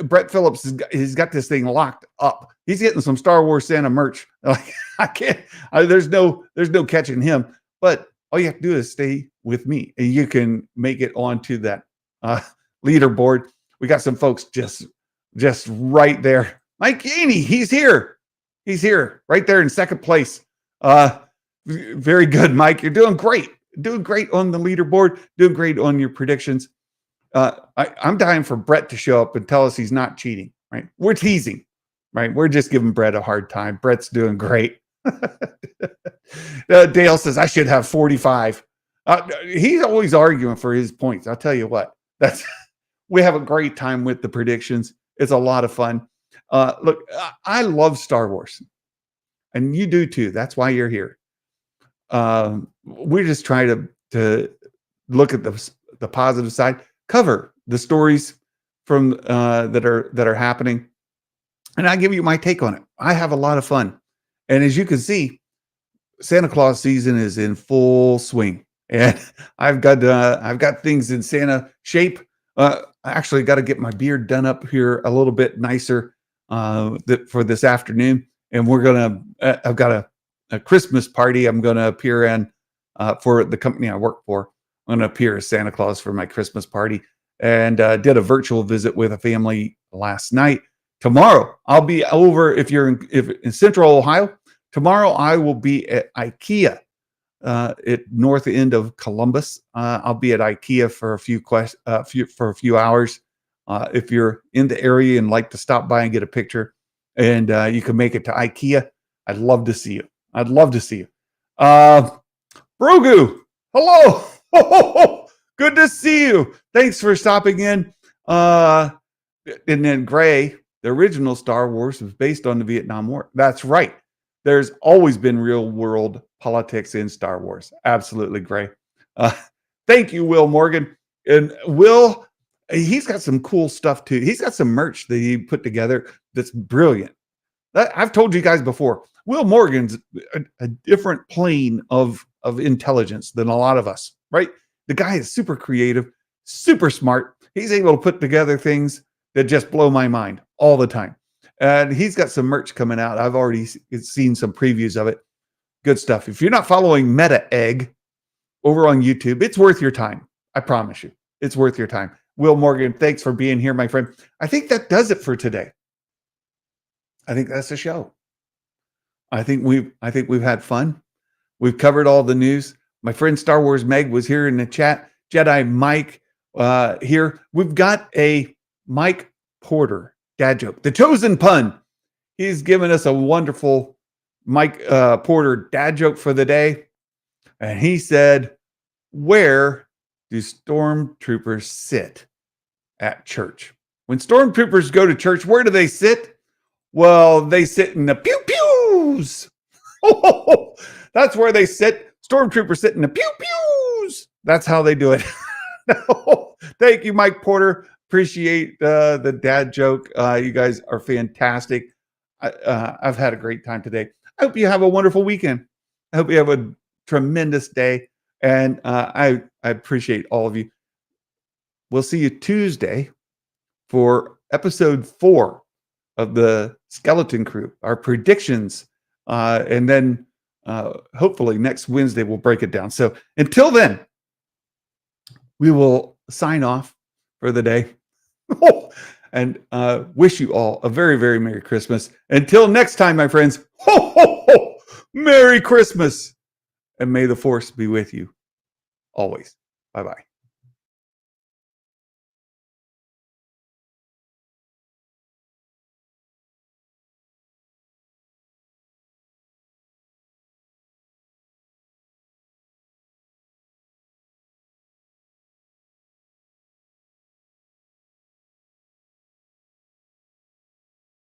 Brett Phillips he's got this thing locked up. He's getting some Star Wars Santa merch. Like I can't. There's no catching him. But all you have to do is stay with me, and you can make it onto that leaderboard. We got some folks just right there. Mike Yaney, he's here. He's here, right there in second place. Very good, Mike. You're doing great. Doing great on the leaderboard. Doing great on your predictions. I'm dying for Brett to show up and tell us he's not cheating, right? We're teasing, right? We're just giving Brett a hard time. Brett's doing great. Dale says, I should have 45. He's always arguing for his points. I'll tell you what, we have a great time with the predictions. It's a lot of fun. Look, I love Star Wars, and you do too. That's why you're here. We're just trying to look at the positive side. Cover the stories from that are happening, and I give you my take on it. I have a lot of fun, and as you can see, Santa Claus season is in full swing, and I've got things in Santa shape. I actually got to get my beard done up here a little bit nicer for this afternoon, and I've got a Christmas party I'm gonna appear in for the company I work for. I'm going to appear as Santa Claus for my Christmas party, and did a virtual visit with a family last night. Tomorrow, I'll be over if in Central Ohio. Tomorrow, I will be at IKEA at north end of Columbus. I'll be at IKEA for a few hours. If you're in the area and like to stop by and get a picture, and you can make it to IKEA, I'd love to see you. I'd love to see you. Grogu, hello. Oh, good to see you. Thanks for stopping in. And then Gray, the original Star Wars was based on the Vietnam War. That's right. There's always been real world politics in Star Wars. Absolutely, Gray. Thank you, Will Morgan. And Will, he's got some cool stuff too. He's got some merch that he put together that's brilliant. I've told you guys before, Will Morgan's a different plane of intelligence than a lot of us. Right? The guy is super creative, super smart. He's able to put together things that just blow my mind all the time. And he's got some merch coming out. I've already seen some previews of it. Good stuff. If you're not following Meta Egg over on YouTube, it's worth your time. I promise you. It's worth your time. Will Morgan, thanks for being here, my friend. I think that does it for today. I think that's the show. I think we've had fun. We've covered all the news. My friend Star Wars Meg was here in the chat. Jedi Mike here. We've got a Mike Porter dad joke. The chosen pun. He's given us a wonderful Mike Porter dad joke for the day. And he said, where do stormtroopers sit at church? When stormtroopers go to church, where do they sit? Well, they sit in the pew-pews. That's where they sit. Stormtroopers sit in the pew-pews. That's how they do it. Thank you, Mike Porter. Appreciate the dad joke. You guys are fantastic. I've had a great time today. I hope you have a wonderful weekend. I hope you have a tremendous day. And I appreciate all of you. We'll see you Tuesday for episode 4 of the Skeleton Crew, our predictions. And then hopefully next Wednesday we'll break it down. So until then, we will sign off for the day and wish you all a very, very Merry Christmas. Until next time, my friends, ho, ho, ho, Merry Christmas, and may the Force be with you always. Bye-bye.